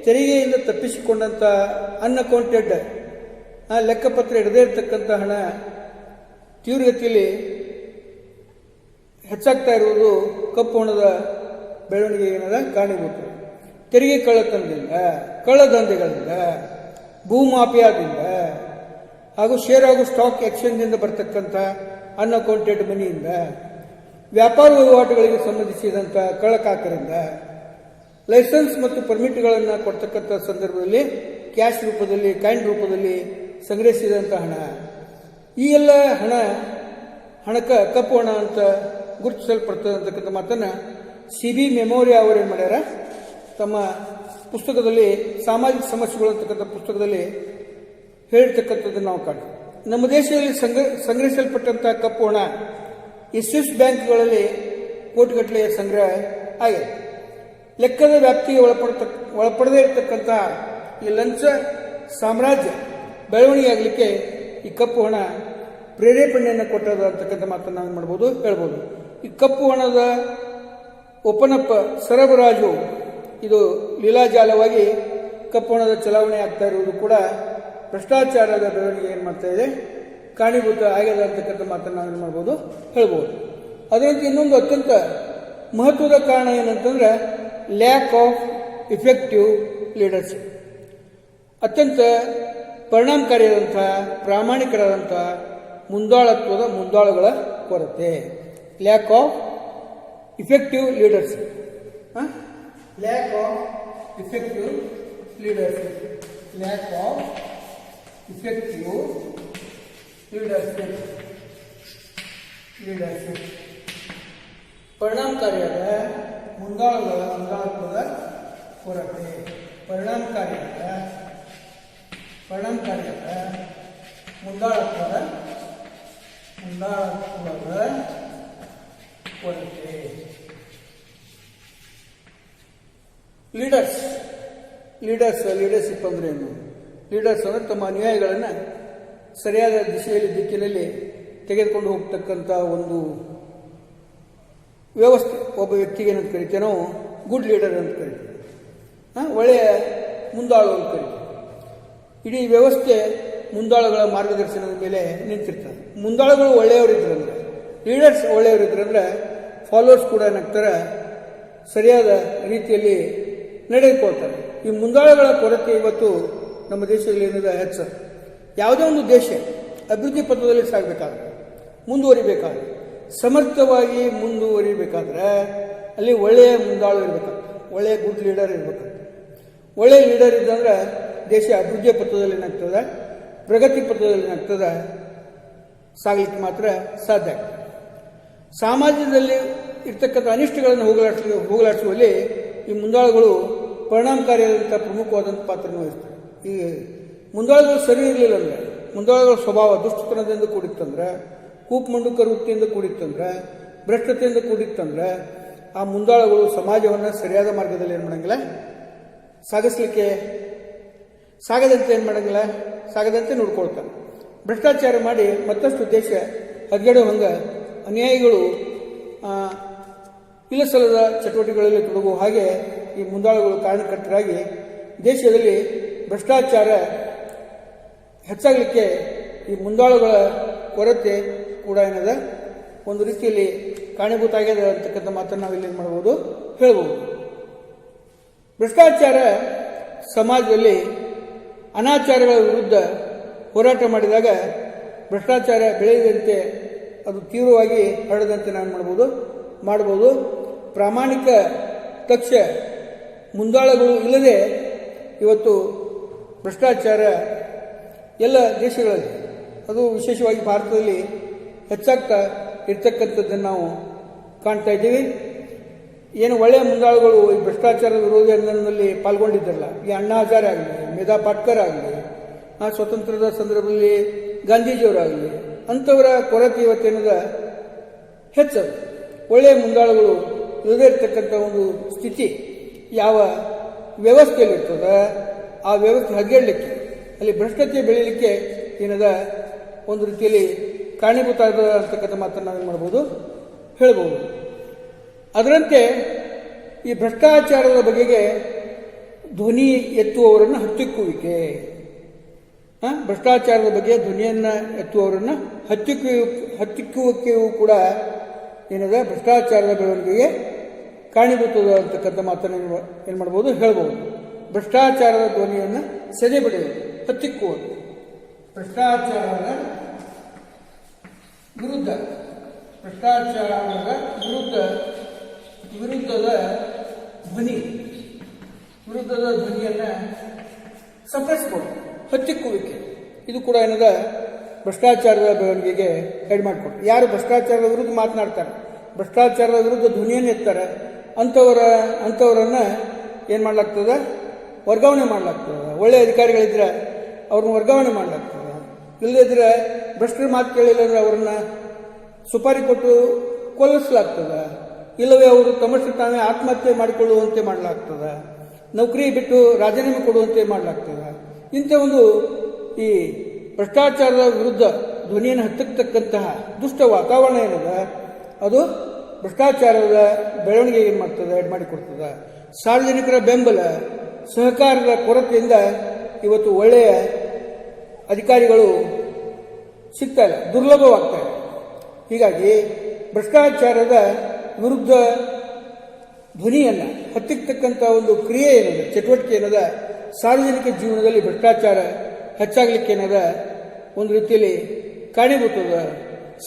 ತೆರಿಗೆಯಿಂದ ತಪ್ಪಿಸಿಕೊಂಡಂಥ ಅನ್ಅಕೌಂಟೆಡ್, ಲೆಕ್ಕಪತ್ರ ಇಡದೇ ಇರತಕ್ಕಂಥ ಹಣ ತೀವ್ರಗತಿಯಲ್ಲಿ ಹೆಚ್ಚಾಗ್ತಾ ಇರುವುದು ಕಪ್ಪು ಹಣದ ಬೆಳವಣಿಗೆ ಏನದ ಕಾರಣೀಭೂತ. ತೆರಿಗೆ ಕಳ್ಳತನದಿಂದ, ಕಳ್ಳದಂಧೆಗಳಿಂದ, ಭೂಮಾಫಿಯಾದಿಂದ ಹಾಗೂ ಶೇರ್ ಹಾಗೂ ಸ್ಟಾಕ್ ಎಕ್ಸ್ಚೇಂಜ್ನಿಂದ ಬರ್ತಕ್ಕಂಥ ಅನ್ಅಕೌಂಟೆಡ್ ಮನಿಯಿಂದ, ವ್ಯಾಪಾರ ವಹಿವಾಟುಗಳಿಗೆ ಸಂಬಂಧಿಸಿದಂಥ ಕಳ್ಳಕಾಕರಿಂದ, ಲೈಸೆನ್ಸ್ ಮತ್ತು ಪರ್ಮಿಟ್ಗಳನ್ನು ಕೊಡ್ತಕ್ಕಂಥ ಸಂದರ್ಭದಲ್ಲಿ ಕ್ಯಾಶ್ ರೂಪದಲ್ಲಿ, ಕಾಯಿನ್ ರೂಪದಲ್ಲಿ ಸಂಗ್ರಹಿಸಿದಂಥ ಹಣ, ಈ ಎಲ್ಲ ಕಪ್ಪು ಹಣ ಅಂತ ಗುರುತಿಸಲ್ಪಡ್ತದೆ ಅಂತಕ್ಕಂಥ ಮಾತನ್ನು CB ಮೆಮೋರಿಯಾ ಅವರು ಏನು ಮಾಡ್ಯಾರ, ತಮ್ಮ ಪುಸ್ತಕದಲ್ಲಿ ಸಾಮಾಜಿಕ ಸಮಸ್ಯೆಗಳು ಅಂತಕ್ಕಂಥ ಪುಸ್ತಕದಲ್ಲಿ ಹೇಳಿರ್ತಕ್ಕಂಥದ್ದನ್ನು ನಾವು ಕಾಣ್ತೀವಿ. ನಮ್ಮ ದೇಶದಲ್ಲಿ ಸಂಗ್ರಹಿಸಲ್ಪಟ್ಟಂಥ ಕಪ್ಪು ಹಣ ಈ ಸ್ವಿಸ್ ಬ್ಯಾಂಕ್ಗಳಲ್ಲಿ ಕೋಟಿಗಟ್ಟಲೆಯ ಸಂಗ್ರಹ ಆಗಿದೆ. ಲೆಕ್ಕದ ವ್ಯಾಪ್ತಿಗೆ ಒಳಪಡದೇ ಇರತಕ್ಕಂಥ ಈ ಲಂಚ ಸಾಮ್ರಾಜ್ಯ ಬೆಳವಣಿಗೆ ಆಗಲಿಕ್ಕೆ ಈ ಕಪ್ಪು ಹಣ ಪ್ರೇರೇಪಣೆಯನ್ನು ಕೊಟ್ಟದ ಅಂತಕ್ಕಂಥ ಮಾತನ್ನು ನಾವು ಮಾಡ್ಬೋದು, ಹೇಳ್ಬೋದು. ಈ ಕಪ್ಪು ಹಣದ ಒಪನಪ್ಪ ಸರಬರಾಜು ಇದು ಲೀಲಾಜಾಲವಾಗಿ ಕಪ್ಪು ಹಣದ ಚಲಾವಣೆ ಆಗ್ತಾ ಇರುವುದು ಕೂಡ ಭ್ರಷ್ಟಾಚಾರದ ಬೆಳವಣಿಗೆ ಏನು ಮಾಡ್ತಾ ಇದೆ, ಕಾರಣೀಭೂತ ಆಗ್ಯದ ಅಂತಕ್ಕಂಥ ಮಾತನ್ನು ನಾವು ಏನು ಮಾಡ್ಬೋದು, ಹೇಳ್ಬೋದು. ಅದರಂತೆ ಇನ್ನೊಂದು ಅತ್ಯಂತ ಮಹತ್ವದ ಕಾರಣ ಏನಂತಂದ್ರೆ ಲ್ಯಾಕ್ ಆಫ್ ಇಫೆಕ್ಟಿವ್ ಲೀಡರ್ಶಿಪ್. ಅತ್ಯಂತ ಪರಿಣಾಮಕಾರಿಯಾದಂಥ, ಪ್ರಾಮಾಣಿಕರಾದಂಥ ಮುಂದಾಳುಗಳ ಕೊರತೆ. Lack of effective leadership, lack of effective leadership, lack of effective leadership ಪರಿಣಾಮಕಾರಿಯಾದ ಮುಂದಾಳತ್ವದ ಕೊರತೆ ಪರಿಣಾಮಕಾರಿಯಾದ ಮುಂದಾಳತ್ವದ ಕೊರತೆ. ಲೀಡರ್ಶಿಪ್ ಅಂದ್ರೆ ಏನು? ಲೀಡರ್ಸ್ ಅಂದ್ರೆ ತಮ್ಮ ಅನುಯಾಯಿಗಳನ್ನು ಸರಿಯಾದ ದಿಕ್ಕಿನಲ್ಲಿ ತೆಗೆದುಕೊಂಡು ಹೋಗ್ತಕ್ಕಂಥ ಒಂದು ವ್ಯವಸ್ಥೆ. ಒಬ್ಬ ವ್ಯಕ್ತಿಗೆ ಏನಂತ ಕರಿತೇವೆ ನಾವು? ಗುಡ್ ಲೀಡರ್ ಅಂತ ಕರಿತೀವಿ, ಒಳ್ಳೆಯ ಮುಂದಾಳು ಅಂತ ಕರಿತೀವಿ. ಇಡೀ ವ್ಯವಸ್ಥೆ ಮುಂದಾಳುಗಳ ಮಾರ್ಗದರ್ಶನದ ಮೇಲೆ ನಿಂತಿರ್ತದೆ. ಮುಂದಾಳುಗಳು ಒಳ್ಳೆಯವರಿದ್ರಂದ್ರೆ, ಲೀಡರ್ಸ್ ಒಳ್ಳೆಯವರಿದ್ರಂದ್ರೆ ಫಾಲೋವರ್ಸ್ ಕೂಡ ಏನಾಗ್ತಾರೆ, ಸರಿಯಾದ ರೀತಿಯಲ್ಲಿ ನಡೆದುಕೊಳ್ತಾರೆ. ಈ ಮುಂದಾಳುಗಳ ಕೊರತೆ ಇವತ್ತು ನಮ್ಮ ದೇಶದಲ್ಲಿ ಏನಿದೆ ಹೆಚ್ಚು. ಯಾವುದೇ ಒಂದು ದೇಶ ಅಭಿವೃದ್ಧಿ ಪಥದಲ್ಲಿ ಸಾಗಬೇಕಾದ್ರೆ, ಮುಂದುವರಿಬೇಕಾದ್ರೆ, ಸಮರ್ಥವಾಗಿ ಮುಂದುವರಿಬೇಕಾದ್ರೆ ಅಲ್ಲಿ ಒಳ್ಳೆಯ ಮುಂದಾಳು ಇರಬೇಕಾಗ್ತದೆ, ಒಳ್ಳೆಯ ಗುಡ್ ಲೀಡರ್ ಇರಬೇಕಾಗ್ತದೆ. ಒಳ್ಳೆಯ ಲೀಡರ್ ಇದ್ದಂದ್ರೆ ದೇಶ ಅಭಿವೃದ್ಧಿಯ ಪಥದಲ್ಲಿ ಏನಾಗ್ತದೆ, ಪ್ರಗತಿ ಪಥದಲ್ಲಿ ಏನಾಗ್ತದೆ, ಸಾಗಲಿಕ್ಕೆ ಮಾತ್ರ ಸಾಧ್ಯ ಆಗ್ತದೆ. ಸಮಾಜದಲ್ಲಿ ಇರ್ತಕ್ಕಂಥ ಅನಿಷ್ಟಗಳನ್ನು ಹೋಗಲಾಡಿಸುವಲ್ಲಿ ಈ ಮುಂದಾಳುಗಳು ಪರಿಣಾಮಕಾರಿಯಾದಂಥ ಪ್ರಮುಖವಾದಂಥ ಪಾತ್ರವನ್ನು ವಹಿಸ್ತವೆ. ಈ ಮುಂದಾಳುಗಳು ಸರಿ ಇರಲಿಲ್ಲ ಅಂದರೆ, ಮುಂದಾಳುಗಳ ಸ್ವಭಾವ ದುಷ್ಟತನದಿಂದ ಕೂಡಿತ್ತಂದ್ರೆ, ಕೂಪುಮಂಡುಕ ವೃತ್ತಿಯಿಂದ ಕೂಡಿತ್ತಂದ್ರೆ, ಭ್ರಷ್ಟತೆಯಿಂದ ಕೂಡಿತ್ತಂದ್ರೆ ಆ ಮುಂದಾಳುಗಳು ಸಮಾಜವನ್ನು ಸರಿಯಾದ ಮಾರ್ಗದಲ್ಲಿ ಏನು ಮಾಡಂಗಿಲ್ಲ, ಸಾಗದಂತೆ ನೋಡ್ಕೊಳ್ತಾರೆ. ಭ್ರಷ್ಟಾಚಾರ ಮಾಡಿ ಮತ್ತಷ್ಟು ದೇಶ ಹದಗೆಡೋ ಹಂಗೆ ಅನ್ಯಾಯಿಗಳು ಇಲ್ಲಸಲ್ಲದ ಚಟುವಟಿಕೆಗಳಲ್ಲಿ ತೊಡಗುವ ಹಾಗೆ ಈ ಮುಂದಾಳುಗಳು ಕಾರಣಕರ್ತರಾಗಿ ದೇಶದಲ್ಲಿ ಭ್ರಷ್ಟಾಚಾರ ಹೆಚ್ಚಾಗಲಿಕ್ಕೆ ಈ ಮುಂದಾಳುಗಳ ಕೊರತೆ ಕೂಡ ಏನದ ಒಂದು ರೀತಿಯಲ್ಲಿ ಕಾರಣೀಭೂತ ಆಗ್ಯದ ಅಂತಕ್ಕಂಥ ಮಾತನ್ನು ನಾವಿಲ್ಲಿ ಏನು ಮಾಡ್ಬೋದು, ಹೇಳ್ಬೋದು. ಭ್ರಷ್ಟಾಚಾರ ಸಮಾಜದಲ್ಲಿ ಅನಾಚಾರಗಳ ವಿರುದ್ಧ ಹೋರಾಟ ಮಾಡಿದಾಗ ಭ್ರಷ್ಟಾಚಾರ ಬೆಳೆಯದಂತೆ, ಅದು ತೀವ್ರವಾಗಿ ಹರಡದಂತೆ ನಾವು ಮಾಡಬಹುದು. ಪ್ರಾಮಾಣಿಕ ದಕ್ಷ ಮುಂದಾಳುಗಳು ಇಲ್ಲದೆ ಇವತ್ತು ಭ್ರಷ್ಟಾಚಾರ ಎಲ್ಲ ದೇಶಗಳಲ್ಲಿ, ಅದು ವಿಶೇಷವಾಗಿ ಭಾರತದಲ್ಲಿ ಹೆಚ್ಚಾಗ್ತಾ ಇರ್ತಕ್ಕಂಥದ್ದನ್ನು ನಾವು ಕಾಣ್ತಾ ಇದ್ದೀವಿ. ಏನು ಒಳ್ಳೆಯ ಮುಂದಾಳುಗಳು ಈ ಭ್ರಷ್ಟಾಚಾರದ ವಿರೋಧಿ ಆಂದೋಲನದಲ್ಲಿ ಪಾಲ್ಗೊಂಡಿದ್ದರಲ್ಲ, ಈ ಅಣ್ಣಾ ಹಜಾರೆ ಆಗಲಿ, ಮೇಧಾ ಪಾಟ್ಕರ್ ಆಗಲಿ, ಆ ಸ್ವತಂತ್ರದ ಸಂದರ್ಭದಲ್ಲಿ ಗಾಂಧೀಜಿಯವರಾಗಲಿ, ಅಂಥವರ ಕೊರತೆ ಇವತ್ತೇನದ ಹೆಚ್ಚದು. ಒಳ್ಳೆಯ ಮುಂದಾಳುಗಳು ಇಲ್ಲದೇ ಇರ್ತಕ್ಕಂಥ ಒಂದು ಸ್ಥಿತಿ ಯಾವ ವ್ಯವಸ್ಥೆಯಲ್ಲಿರ್ತದ ಆ ವ್ಯವಸ್ಥೆ ಹದಗೆಡಲಿಕ್ಕೆ, ಅಲ್ಲಿ ಭ್ರಷ್ಟತೆ ಬೆಳೀಲಿಕ್ಕೆ ಏನದ ಒಂದು ರೀತಿಯಲ್ಲಿ ಕಾರಣೀಭೂತ ಆದ ಅಂತಕ್ಕಂಥ ಮಾತನ್ನು ನಾವೇನು ಮಾಡ್ಬೋದು, ಹೇಳ್ಬೋದು. ಅದರಂತೆ ಈ ಭ್ರಷ್ಟಾಚಾರದ ಬಗೆಗೆ ಧ್ವನಿ ಎತ್ತುವವರನ್ನು ಹತ್ತಿಕ್ಕುವಿಕೆ, ಭ್ರಷ್ಟಾಚಾರದ ಬಗ್ಗೆ ಧ್ವನಿಯನ್ನು ಎತ್ತುವವರನ್ನು ಹತ್ತಿಕ್ಕುವಿಕೆಯೂ ಕೂಡ ಏನದ ಭ್ರಷ್ಟಾಚಾರದ ಬೆಳವಣಿಗೆಗೆ ಕಾರಣೀಭೂತದ ಅಂತಕ್ಕಂಥ ಮಾತನ್ನು ಏನು ಮಾಡ್ಬೋದು, ಹೇಳ್ಬೋದು. ಭ್ರಷ್ಟಾಚಾರದ ಧ್ವನಿಯನ್ನು ಸೆದೆ ಬಿಡುವುದು, ಹತ್ತಿಕ್ಕುವುದು, ಭ್ರಷ್ಟಾಚಾರದ ವಿರುದ್ಧದ ಧ್ವನಿಯನ್ನು ಸಪ್ರೆಸ್ಬೋದು, ಹತ್ತಿಕ್ಕುವಿಕೆ. ಇದು ಕೂಡ ಏನದ ಭ್ರಷ್ಟಾಚಾರದ ಬೆಳವಣಿಗೆಗೆ ಎಡ್ ಮಾಡಿಕೊಡ್ತಾರೆ. ಯಾರು ಭ್ರಷ್ಟಾಚಾರದ ವಿರುದ್ಧ ಮಾತನಾಡ್ತಾರೆ, ಭ್ರಷ್ಟಾಚಾರದ ವಿರುದ್ಧ ಧ್ವನಿಯನ್ನು ಎತ್ತಾರೆ, ಅಂಥವರನ್ನು ಏನು ಮಾಡಲಾಗ್ತದೆ, ವರ್ಗಾವಣೆ ಮಾಡಲಾಗ್ತದೆ. ಒಳ್ಳೆಯ ಅಧಿಕಾರಿಗಳಿದ್ರೆ ಅವ್ರನ್ನ ವರ್ಗಾವಣೆ ಮಾಡಲಾಗ್ತದೆ. ಇಲ್ಲದಿದ್ದರೆ ಭ್ರಷ್ಟರ ಮಾತು ಕೇಳಿಲ್ಲ ಅಂದರೆ ಅವರನ್ನ ಸುಪಾರಿ ಕೊಟ್ಟು ಕೊಲ್ಲಿಸಲಾಗ್ತದೆ. ಇಲ್ಲವೇ ಅವರು ತಮ್ಮಷ್ಟು ತಾವೇ ಆತ್ಮಹತ್ಯೆ ಮಾಡಿಕೊಳ್ಳುವಂತೆ ಮಾಡಲಾಗ್ತದೆ, ನೌಕರಿ ಬಿಟ್ಟು ರಾಜೀನಾಮೆ ಕೊಡುವಂತೆ ಮಾಡಲಾಗ್ತದೆ. ಇಂಥ ಒಂದು ಈ ಭ್ರಷ್ಟಾಚಾರದ ವಿರುದ್ಧ ಧ್ವನಿಯನ್ನು ಹತ್ತಕ್ಕಂತಹ ದುಷ್ಟ ವಾತಾವರಣ ಏನದ, ಅದು ಭ್ರಷ್ಟಾಚಾರದ ಬೆಳವಣಿಗೆಗೆ ಏನು ಮಾಡ್ತದೆ, ಎಡ್ ಮಾಡಿಕೊಡ್ತದೆ. ಸಾರ್ವಜನಿಕರ ಬೆಂಬಲ ಸಹಕಾರದ ಕೊರತೆಯಿಂದ ಇವತ್ತು ಒಳ್ಳೆಯ ಅಧಿಕಾರಿಗಳು ಸಿಗ್ತಾ ಇಲ್ಲ, ದುರ್ಲಭವಾಗ್ತಾ ಇದೆ. ಹೀಗಾಗಿ ಭ್ರಷ್ಟಾಚಾರದ ವಿರುದ್ಧ ಧ್ವನಿಯನ್ನು ಹತ್ತಿಕ್ಕತಕ್ಕಂಥ ಒಂದು ಕ್ರಿಯೆ ಏನದ, ಚಟುವಟಿಕೆ ಏನದ, ಸಾರ್ವಜನಿಕ ಜೀವನದಲ್ಲಿ ಭ್ರಷ್ಟಾಚಾರ ಹೆಚ್ಚಾಗಲಿಕ್ಕೆ ಏನದ ಒಂದು ರೀತಿಯಲ್ಲಿ ಕಾರಣೀಭೂತದ.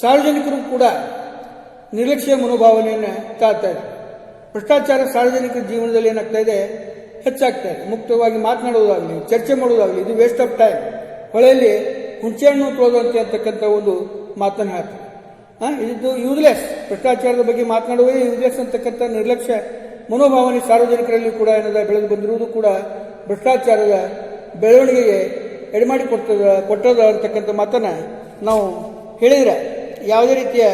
ಸಾರ್ವಜನಿಕರು ಕೂಡ ನಿರ್ಲಕ್ಷ್ಯ ಮನೋಭಾವನೆಯನ್ನು ತಾಳ್ತಾ ಇದೆ. ಭ್ರಷ್ಟಾಚಾರ ಸಾರ್ವಜನಿಕರ ಜೀವನದಲ್ಲಿ ಏನಾಗ್ತಾ ಇದೆ, ಹೆಚ್ಚಾಗ್ತಾ ಇದೆ. ಮುಕ್ತವಾಗಿ ಮಾತನಾಡೋದಾಗಲಿ, ಚರ್ಚೆ ಮಾಡೋದಾಗಲಿ, ಇದು ವೇಸ್ಟ್ ಆಫ್ ಟೈಮ್, ಹೊಳೆಯಲ್ಲಿ ಹುಣಸೆಹಣ್ಣು ತೊಳೆದಂತೆ ಅಂತಕ್ಕಂಥ ಒಂದು ಮಾತನ್ನು ಹೇಳ್ತಾರೆ. ಇದು ಯೂಸ್ಲೆಸ್, ಭ್ರಷ್ಟಾಚಾರದ ಬಗ್ಗೆ ಮಾತನಾಡುವುದೇ ಯೂಸ್ಲೆಸ್ ಅಂತಕ್ಕಂಥ ನಿರ್ಲಕ್ಷ್ಯ ಮನೋಭಾವನೆ ಸಾರ್ವಜನಿಕರಲ್ಲಿ ಕೂಡ ಏನದ ಬೆಳೆದು ಬಂದಿರುವುದು ಕೂಡ ಭ್ರಷ್ಟಾಚಾರದ ಬೆಳವಣಿಗೆಗೆ ಎಡೆಮಾಡಿ ಕೊಟ್ಟದ ಅಂತಕ್ಕಂಥ ಮಾತನ್ನು ನಾವು ಹೇಳಿದರೆ ಯಾವುದೇ ರೀತಿಯ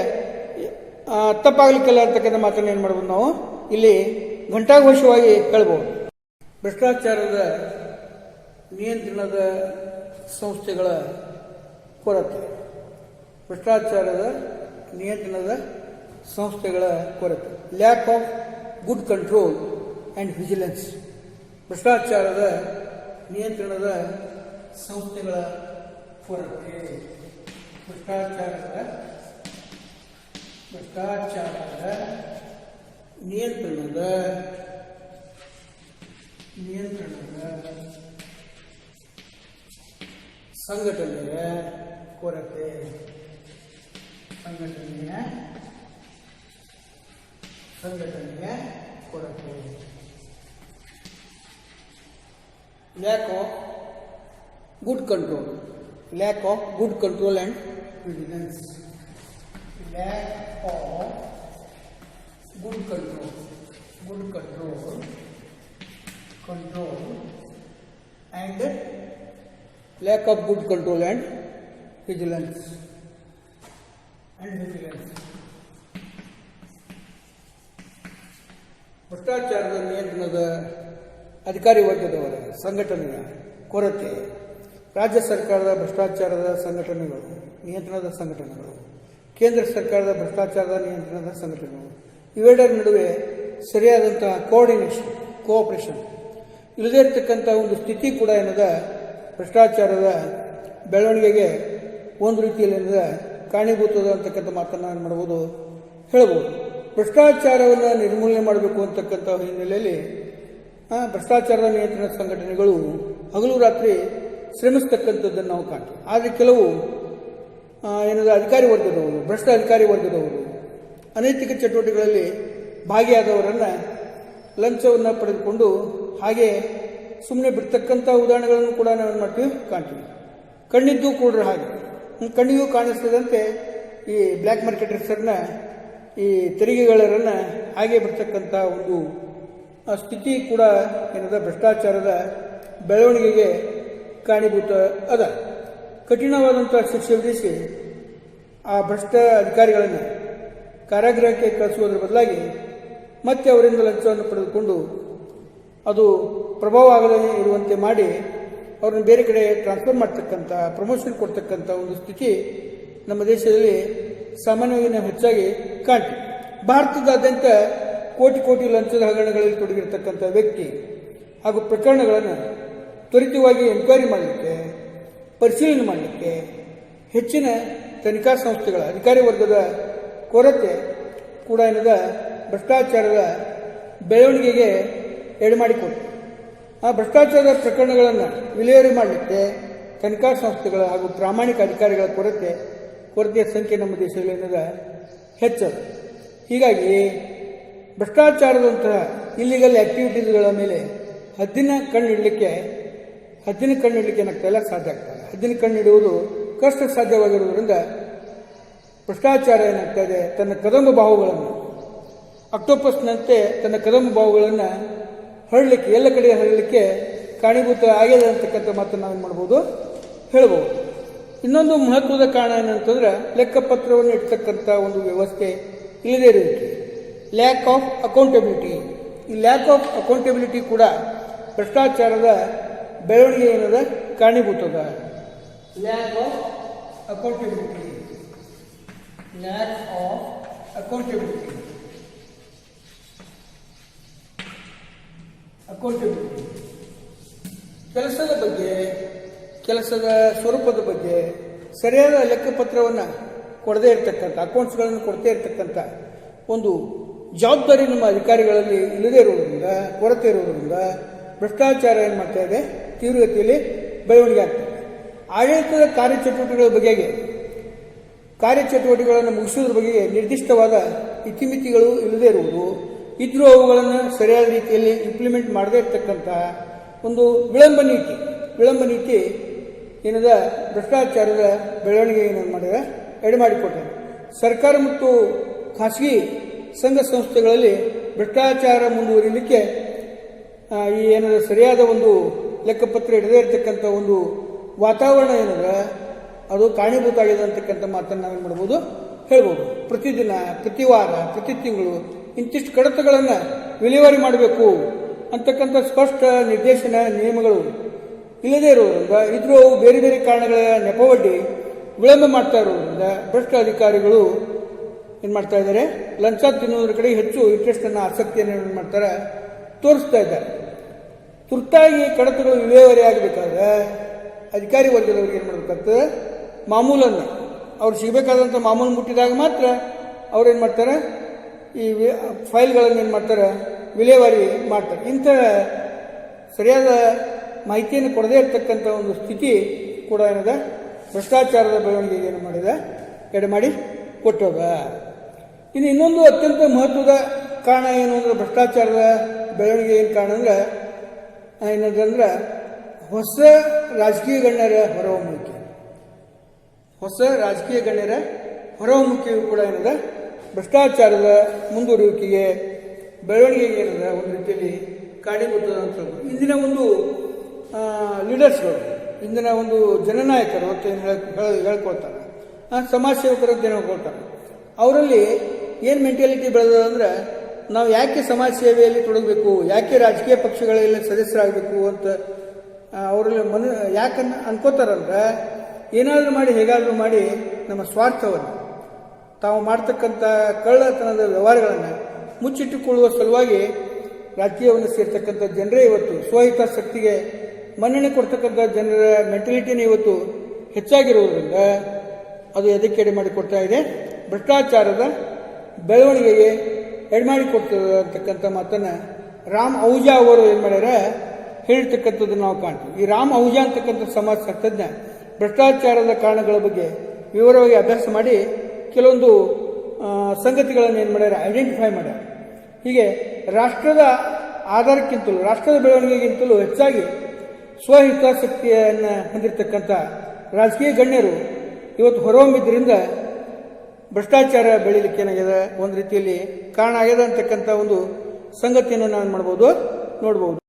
ತಪ್ಪಾಗಲಿಕ್ಕಿಲ್ಲ ಅಂತಕ್ಕಂಥ ಮಾತನ್ನು ಏನು ಮಾಡ್ಬೋದು ನಾವು ಇಲ್ಲಿ ಘಂಟಾಘೋಷವಾಗಿ ಹೇಳ್ಬೋದು. ಭ್ರಷ್ಟಾಚಾರದ ನಿಯಂತ್ರಣದ ಸಂಸ್ಥೆಗಳ ಕೊರತೆ, ಭ್ರಷ್ಟಾಚಾರದ ನಿಯಂತ್ರಣದ ಸಂಸ್ಥೆಗಳ ಕೊರತೆ, lack of good control and vigilance. ಭ್ರಷ್ಟಾಚಾರದ ನಿಯಂತ್ರಣದ ಸಂಸ್ಥೆಗಳ ಕೊರತೆ, ಭ್ರಷ್ಟಾಚಾರದ ನಿಯಂತ್ರಣದ ಸಂಘಟನೆಯ ಕೊರತೆ, ಸಂಘಟನೆಯ ಕೊರತೆ. Lack of good control, lack of good control and vigilance. Lack of good control and lack of good control and vigilance. ಭ್ರಷ್ಟಾಚಾರದ ನಿಯಂತ್ರಣದ ಅಧಿಕಾರಿ ವರ್ಗದವರ ಸಂಘಟನೆಯ ಕೊರತೆ, ರಾಜ್ಯ ಸರ್ಕಾರದ ಭ್ರಷ್ಟಾಚಾರದ ಸಂಘಟನೆಗಳು, ನಿಯಂತ್ರಣದ ಸಂಘಟನೆಗಳು, ಕೇಂದ್ರ ಸರ್ಕಾರದ ಭ್ರಷ್ಟಾಚಾರದ ನಿಯಂತ್ರಣದ ಸಂಘಟನೆಗಳು, ಇವೆರಡರ ನಡುವೆ ಸರಿಯಾದಂತಹ ಕೋಆಪರೇಷನ್ ಇಲ್ಲದೇ ಇರತಕ್ಕಂಥ ಒಂದು ಸ್ಥಿತಿ ಕೂಡ ಏನದ ಭ್ರಷ್ಟಾಚಾರದ ಬೆಳವಣಿಗೆಗೆ ಒಂದು ರೀತಿಯಲ್ಲಿ ಏನದ ಕಾರಣೀಭೂತದ ಅಂತಕ್ಕಂಥ ಮಾತನ್ನು ಏನು ಮಾಡ್ಬೋದು ಹೇಳ್ಬೋದು. ಭ್ರಷ್ಟಾಚಾರವನ್ನು ನಿರ್ಮೂಲನೆ ಮಾಡಬೇಕು ಅಂತಕ್ಕಂಥ ಹಿನ್ನೆಲೆಯಲ್ಲಿ ಭ್ರಷ್ಟಾಚಾರದ ನಿಯಂತ್ರಣ ಸಂಘಟನೆಗಳು ಹಗಲು ರಾತ್ರಿ ಶ್ರಮಿಸ್ತಕ್ಕಂಥದ್ದನ್ನು ನಾವು ಕಾಣ್ತೀವಿ. ಆದರೆ ಕೆಲವು ಏನದ ಅಧಿಕಾರಿ ವರ್ಗದವರು, ಭ್ರಷ್ಟ ಅಧಿಕಾರಿ ವರ್ಗದವರು ಅನೈತಿಕ ಚಟುವಟಿಕೆಗಳಲ್ಲಿ ಭಾಗಿಯಾದವರನ್ನು ಲಂಚವನ್ನು ಪಡೆದುಕೊಂಡು ಹಾಗೆ ಸುಮ್ಮನೆ ಬಿಡ್ತಕ್ಕಂಥ ಉದಾಹರಣೆಗಳನ್ನು ಕೂಡ ನಾವೇನು ಮಾಡ್ತೀವಿ ಕಾಣ್ತೀವಿ. ಕಣ್ಣಿದ್ದು ಕೂಡ ಹಾಗೆ ಕಣ್ಣಿಗೂ ಕಾಣಿಸ್ತದಂತೆ ಈ ಬ್ಲ್ಯಾಕ್ ಮಾರ್ಕೆಟರ್ಸರನ್ನ, ಈ ತೆರಿಗೆಗಳರನ್ನು ಹಾಗೆ ಬಿಡ್ತಕ್ಕಂಥ ಒಂದು ಸ್ಥಿತಿ ಕೂಡ ಏನದ ಭ್ರಷ್ಟಾಚಾರದ ಬೆಳವಣಿಗೆಗೆ ಕಾರಣೀಭೂತ ಅದ. ಕಠಿಣವಾದಂಥ ಶಿಕ್ಷೆ ವಿಧಿಸಿ ಆ ಭ್ರಷ್ಟ ಅಧಿಕಾರಿಗಳನ್ನು ಕಾರಾಗೃಹಕ್ಕೆ ಕಳಿಸುವುದರ ಬದಲಾಗಿ ಮತ್ತೆ ಅವರಿಂದ ಲಂಚವನ್ನು ಪಡೆದುಕೊಂಡು ಅದು ಪ್ರಭಾವ ಆಗದೇ ಇರುವಂತೆ ಮಾಡಿ ಅವ್ರನ್ನ ಬೇರೆ ಕಡೆ ಟ್ರಾನ್ಸ್ಫರ್ ಮಾಡ್ತಕ್ಕಂಥ, ಪ್ರಮೋಷನ್ ಕೊಡ್ತಕ್ಕಂಥ ಒಂದು ಸ್ಥಿತಿ ನಮ್ಮ ದೇಶದಲ್ಲಿ ಸಾಮಾನ್ಯವಾಗಿ ನಾವು ಹೆಚ್ಚಾಗಿ ಕಾಣ್ತೀವಿ. ಭಾರತದಾದ್ಯಂತ ಕೋಟಿ ಲಂಚದ ಹಗರಣಗಳಲ್ಲಿ ತೊಡಗಿರ್ತಕ್ಕಂಥ ವ್ಯಕ್ತಿ ಹಾಗೂ ಪ್ರಕರಣಗಳನ್ನು ತ್ವರಿತವಾಗಿ ಎನ್ಕ್ವೈರಿ ಮಾಡಲಿಕ್ಕೆ, ಪರಿಶೀಲನೆ ಮಾಡಲಿಕ್ಕೆ ಹೆಚ್ಚಿನ ತನಿಖಾ ಸಂಸ್ಥೆಗಳ ಅಧಿಕಾರಿ ವರ್ಗದ ಕೊರತೆ ಕೂಡ ಏನದ ಭ್ರಷ್ಟಾಚಾರದ ಬೆಳವಣಿಗೆಗೆ ಎಡೆಮಾಡಿಕೊಟ್ಟು ಆ ಭ್ರಷ್ಟಾಚಾರದ ಪ್ರಕರಣಗಳನ್ನು ವಿಲೇವಾರಿ ಮಾಡಲಿಕ್ಕೆ ತನಿಖಾ ಸಂಸ್ಥೆಗಳ ಹಾಗೂ ಪ್ರಾಮಾಣಿಕ ಅಧಿಕಾರಿಗಳ ಕೊರತೆಯ ಸಂಖ್ಯೆ ನಮ್ಮ ದೇಶದಲ್ಲಿ ಏನದ ಹೆಚ್ಚದು. ಹೀಗಾಗಿ ಭ್ರಷ್ಟಾಚಾರದಂತಹ ಇಲ್ಲಿಗಲ್ ಆಕ್ಟಿವಿಟೀಸ್ಗಳ ಮೇಲೆ ಹದ್ದಿನ ಕಣ್ಣಿಡಲಿಕ್ಕೆ ಏನಾಗ್ತಾ ಇಲ್ಲ, ಸಾಧ್ಯ ಆಗ್ತದೆ. ಹದ್ದಿನ ಕಣ್ಣಿಡುವುದು ಕಷ್ಟ ಸಾಧ್ಯವಾಗಿರುವುದರಿಂದ ಭ್ರಷ್ಟಾಚಾರ ಏನಾಗ್ತಾ ಇದೆ, ತನ್ನ ಕದಂಬ ಬಾಹುಗಳನ್ನು, ಅಕ್ಟೋಪಸ್ನಂತೆ ತನ್ನ ಕದಂಬ ಬಾಹುಗಳನ್ನು ಹರಡಲಿಕ್ಕೆ, ಎಲ್ಲ ಕಡೆ ಹರಡಲಿಕ್ಕೆ ಕಾರಣೀಭೂತ ಆಗಿದೆ ಅಂತಕ್ಕಂಥ ಮಾತನ್ನು ನಾವೇನು ಮಾಡ್ಬೋದು ಹೇಳ್ಬೋದು. ಇನ್ನೊಂದು ಮಹತ್ವದ ಕಾರಣ ಏನಂತಂದ್ರೆ ಲೆಕ್ಕಪತ್ರವನ್ನು ಇಡ್ತಕ್ಕಂಥ ಒಂದು ವ್ಯವಸ್ಥೆ ಇಲ್ಲದೇ ಇರುವಿಕೆ, ಲ್ಯಾಕ್ ಆಫ್ ಅಕೌಂಟಬಿಲಿಟಿ. ಈ ಲ್ಯಾಕ್ ಆಫ್ ಅಕೌಂಟಬಿಲಿಟಿ ಕೂಡ ಭ್ರಷ್ಟಾಚಾರದ ಬೆಳವಣಿಗೆ ಏನದ ಕಾರಣೀಭೂತದ. Lack of accountability, lack of accountability, ಕೆಲಸದ ಬಗ್ಗೆ, ಕೆಲಸದ ಸ್ವರೂಪದ ಬಗ್ಗೆ ಸರಿಯಾದ ಲೆಕ್ಕಪತ್ರವನ್ನು ಕೊಡದೇ ಇರತಕ್ಕಂಥ, ಅಕೌಂಟ್ಸ್ಗಳನ್ನು ಕೊಡದೇ ಇರತಕ್ಕಂಥ ಒಂದು ಜವಾಬ್ದಾರಿ ನಮ್ಮ ಅಧಿಕಾರಿಗಳಲ್ಲಿ ಇಲ್ಲದೇ ಇರುವುದರಿಂದ, ಕೊರತೆ ಇರುವುದರಿಂದ ಭ್ರಷ್ಟಾಚಾರ ಏನು ಮಾಡ್ತಾ ಇದೆ, ತೀವ್ರಗತಿಯಲ್ಲಿ ಬೆಳವಣಿಗೆ ಆಗ್ತದೆ. ಆಡಳಿತದ ಕಾರ್ಯಚಟುವಟಿಕೆಗಳನ್ನು ಮುಗಿಸುವುದರ ಬಗ್ಗೆ ನಿರ್ದಿಷ್ಟವಾದ ಇತಿಮಿತಿಗಳು ಇಲ್ಲದೇ ಇರುವುದು, ಇದ್ರೂ ಅವುಗಳನ್ನು ಸರಿಯಾದ ರೀತಿಯಲ್ಲಿ ಇಂಪ್ಲಿಮೆಂಟ್ ಮಾಡದೇ ಇರತಕ್ಕಂಥ ಒಂದು ವಿಳಂಬ ನೀತಿ ಏನದ ಭ್ರಷ್ಟಾಚಾರದ ಬೆಳವಣಿಗೆ ಏನೇನು ಮಾಡಿದೆ ಎಡೆಮಾಡಿಕೊಟ್ಟಿದೆ. ಸರ್ಕಾರ ಮತ್ತು ಖಾಸಗಿ ಸಂಘ ಸಂಸ್ಥೆಗಳಲ್ಲಿ ಭ್ರಷ್ಟಾಚಾರ ಮುಂದುವರಿಲಿಕ್ಕೆ ಈ ಏನದ ಸರಿಯಾದ ಒಂದು ಲೆಕ್ಕಪತ್ರ ಇಡದೇ ಇರತಕ್ಕಂಥ ಒಂದು ವಾತಾವರಣ ಏನದ ಅದು ಕಾರಣೀಭೂತ ಆಗಿದೆ ಅಂತಕ್ಕಂಥ ಮಾತನ್ನು ನಾವೇನು ಮಾಡ್ಬೋದು ಹೇಳ್ಬೋದು. ಪ್ರತಿದಿನ, ಪ್ರತಿ ವಾರ, ಪ್ರತಿ ತಿಂಗಳು ಇಂತಿಷ್ಟು ಕಡತಗಳನ್ನು ವಿಲೇವಾರಿ ಮಾಡಬೇಕು ಅಂತಕ್ಕಂಥ ಸ್ಪಷ್ಟ ನಿರ್ದೇಶನ ನಿಯಮಗಳು ಇಲ್ಲದೇ ಇರೋದ್ರಿಂದ ಇದ್ರೂ ಬೇರೆ ಬೇರೆ ಕಾರಣಗಳ ನೆಪವೊಡ್ಡಿ ವಿಳಂಬ ಮಾಡ್ತಾ ಇರೋದ್ರಿಂದ ಭ್ರಷ್ಟ ಅಧಿಕಾರಿಗಳು ಏನು ಮಾಡ್ತಾ ಇದ್ದಾರೆ, ಲಂಚ ತಿನ್ನುವುದರ ಕಡೆ ಹೆಚ್ಚು ಇಂಟ್ರೆಸ್ಟನ್ನು, ಆಸಕ್ತಿಯನ್ನು ಏನು ಮಾಡ್ತಾರೆ ತೋರಿಸ್ತಾ ಇದ್ದಾರೆ. ತುರ್ತಾಗಿ ಕಡತಗಳು ವಿಲೇವಾರಿ ಆಗಬೇಕಾದ್ರೆ ಅಧಿಕಾರಿ ವರ್ಗದವ್ರಿಗೆ ಏನು ಮಾಡಬೇಕಾಗ್ತದೆ, ಮಾಮೂಲನ್ನು ಅವ್ರು ಸಿಗಬೇಕಾದಂಥ ಮಾಮೂಲು ಮುಟ್ಟಿದಾಗ ಮಾತ್ರ ಅವ್ರೇನು ಮಾಡ್ತಾರೆ, ಈ ಫೈಲ್ಗಳನ್ನು ಏನು ಮಾಡ್ತಾರೆ ವಿಲೇವಾರಿ ಮಾಡ್ತಾರೆ. ಇಂಥ ಸರಿಯಾದ ಮಾಹಿತಿಯನ್ನು ಕೊಡದೇ ಇರತಕ್ಕಂಥ ಒಂದು ಸ್ಥಿತಿ ಕೂಡ ಏನಿದೆ ಭ್ರಷ್ಟಾಚಾರದ ಬೆಳವಣಿಗೆಗೆ ಏನು ಮಾಡಿದೆ, ಎಡೆಮಾಡಿ ಕೊಟ್ಟೋಗ. ಇನ್ನು ಇನ್ನೊಂದು ಅತ್ಯಂತ ಮಹತ್ವದ ಕಾರಣ ಏನು ಅಂದ್ರೆ, ಭ್ರಷ್ಟಾಚಾರದ ಬೆಳವಣಿಗೆ ಏನು ಕಾರಣ ಅಂದ್ರೆ ಏನಂದ್ರೆ ಹೊಸ ರಾಜಕೀಯ ಗಣ್ಯರ ಹೊರಹೊಮ್ಮುವಿಕೆ. ಹೊಸ ರಾಜಕೀಯ ಗಣ್ಯರ ಹೊರಹೊಮ್ಮುವಿಕೆಯು ಕೂಡ ಏನಿದೆ ಭ್ರಷ್ಟಾಚಾರದ ಮುಂದುವರಿಯುವಿಕೆಗೆ, ಬೆಳವಣಿಗೆಗೆ ಏನಿದೆ ಒಂದು ರೀತಿಯಲ್ಲಿ ಕಾರಣೀಭೂತ ಅಂತ ಹೇಳ್ಬೋದು. ಇಂದಿನ ಒಂದು ಲೀಡರ್ಸ್ಗಳು, ಇಂದಿನ ಒಂದು ಜನನಾಯಕರು ಅಂತ ಏನು ಹೇಳ್ಕೊಳ್ತಾರೆ, ಸಮಾಜ ಸೇವಕರು ಅಂತ ಏನು ಹೇಳ್ಕೊಳ್ತಾರೆ, ಅವರಲ್ಲಿ ಏನು ಮೆಂಟಾಲಿಟಿ ಬೆಳೆದ ಅಂದ್ರೆ, ನಾವು ಯಾಕೆ ಸಮಾಜ ಸೇವೆಯಲ್ಲಿ ತೊಡಗಬೇಕು, ಯಾಕೆ ರಾಜಕೀಯ ಪಕ್ಷಗಳಲ್ಲಿ ಸದಸ್ಯರಾಗಬೇಕು ಅಂತ ಅವರಲ್ಲಿ ಯಾಕೆ ಅನ್ಕೋತಾರಂದ್ರೆ, ಏನಾದರೂ ಮಾಡಿ ಹೇಗಾದರೂ ಮಾಡಿ ನಮ್ಮ ಸ್ವಾರ್ಥವನ್ನು, ತಾವು ಮಾಡ್ತಕ್ಕಂಥ ಕಳ್ಳತನದ ವ್ಯವಹಾರಗಳನ್ನು ಮುಚ್ಚಿಟ್ಟುಕೊಳ್ಳುವ ಸಲುವಾಗಿ ರಾಜಕೀಯವನ್ನು ಸೇರ್ತಕ್ಕಂಥ ಜನರೇ ಇವತ್ತು ಸ್ವಹಿತಾಸಕ್ತಿಗೆ ಮನ್ನಣೆ ಕೊಡ್ತಕ್ಕಂಥ ಜನರ ಮೆಂಟಾಲಿಟಿನೇ ಇವತ್ತು ಹೆಚ್ಚಾಗಿರುವುದರಿಂದ ಅದು ಎದಕ್ಕೆ ಎಡೆ ಮಾಡಿಕೊಡ್ತಾ ಇದೆ, ಭ್ರಷ್ಟಾಚಾರದ ಬೆಳವಣಿಗೆಗೆ ಎಡೆಮಾಡಿಕೊಡ್ತದೆ ಅಂತಕ್ಕಂಥ ಮಾತನ್ನು ರಾಮ್ ಅಹುಜಾ ಅವರು ಏನು ಮಾಡ್ಯಾರ ಹೇಳಿರ್ತಕ್ಕಂಥದ್ದನ್ನು ನಾವು ಕಾಣ್ತೀವಿ. ಈ ರಾಮ್ ಅಹುಜಾ ಅಂತಕ್ಕಂಥ ಸಮಾಜ ಶಾಸ್ತ್ರಜ್ಞ ಭ್ರಷ್ಟಾಚಾರದ ಕಾರಣಗಳ ಬಗ್ಗೆ ವಿವರವಾಗಿ ಅಭ್ಯಾಸ ಮಾಡಿ ಕೆಲವೊಂದು ಸಂಗತಿಗಳನ್ನು ಏನು ಮಾಡ್ಯಾರ ಐಡೆಂಟಿಫೈ ಮಾಡ್ಯಾರ. ಹೀಗೆ ರಾಷ್ಟ್ರದ ಆಧಾರಕ್ಕಿಂತಲೂ, ರಾಷ್ಟ್ರದ ಬೆಳವಣಿಗೆಗಿಂತಲೂ ಹೆಚ್ಚಾಗಿ ಸ್ವಹಿತಾಸಕ್ತಿಯನ್ನು ಹೊಂದಿರತಕ್ಕಂಥ ರಾಜಕೀಯ ಗಣ್ಯರು ಇವತ್ತು ಹೊರಹೊಮ್ಮಿದ್ದರಿಂದ ಭ್ರಷ್ಟಾಚಾರ ಬೆಳೀಲಿಕ್ಕೆ ಏನಾಗಿದೆ, ಒಂದು ರೀತಿಯಲ್ಲಿ ಕಾರಣ ಆಗಿದೆ ಅಂತಕ್ಕಂಥ ಒಂದು ಸಂಗತಿಯನ್ನು ನಾವು ಮಾಡ್ಬೋದು, ನೋಡ್ಬೋದು.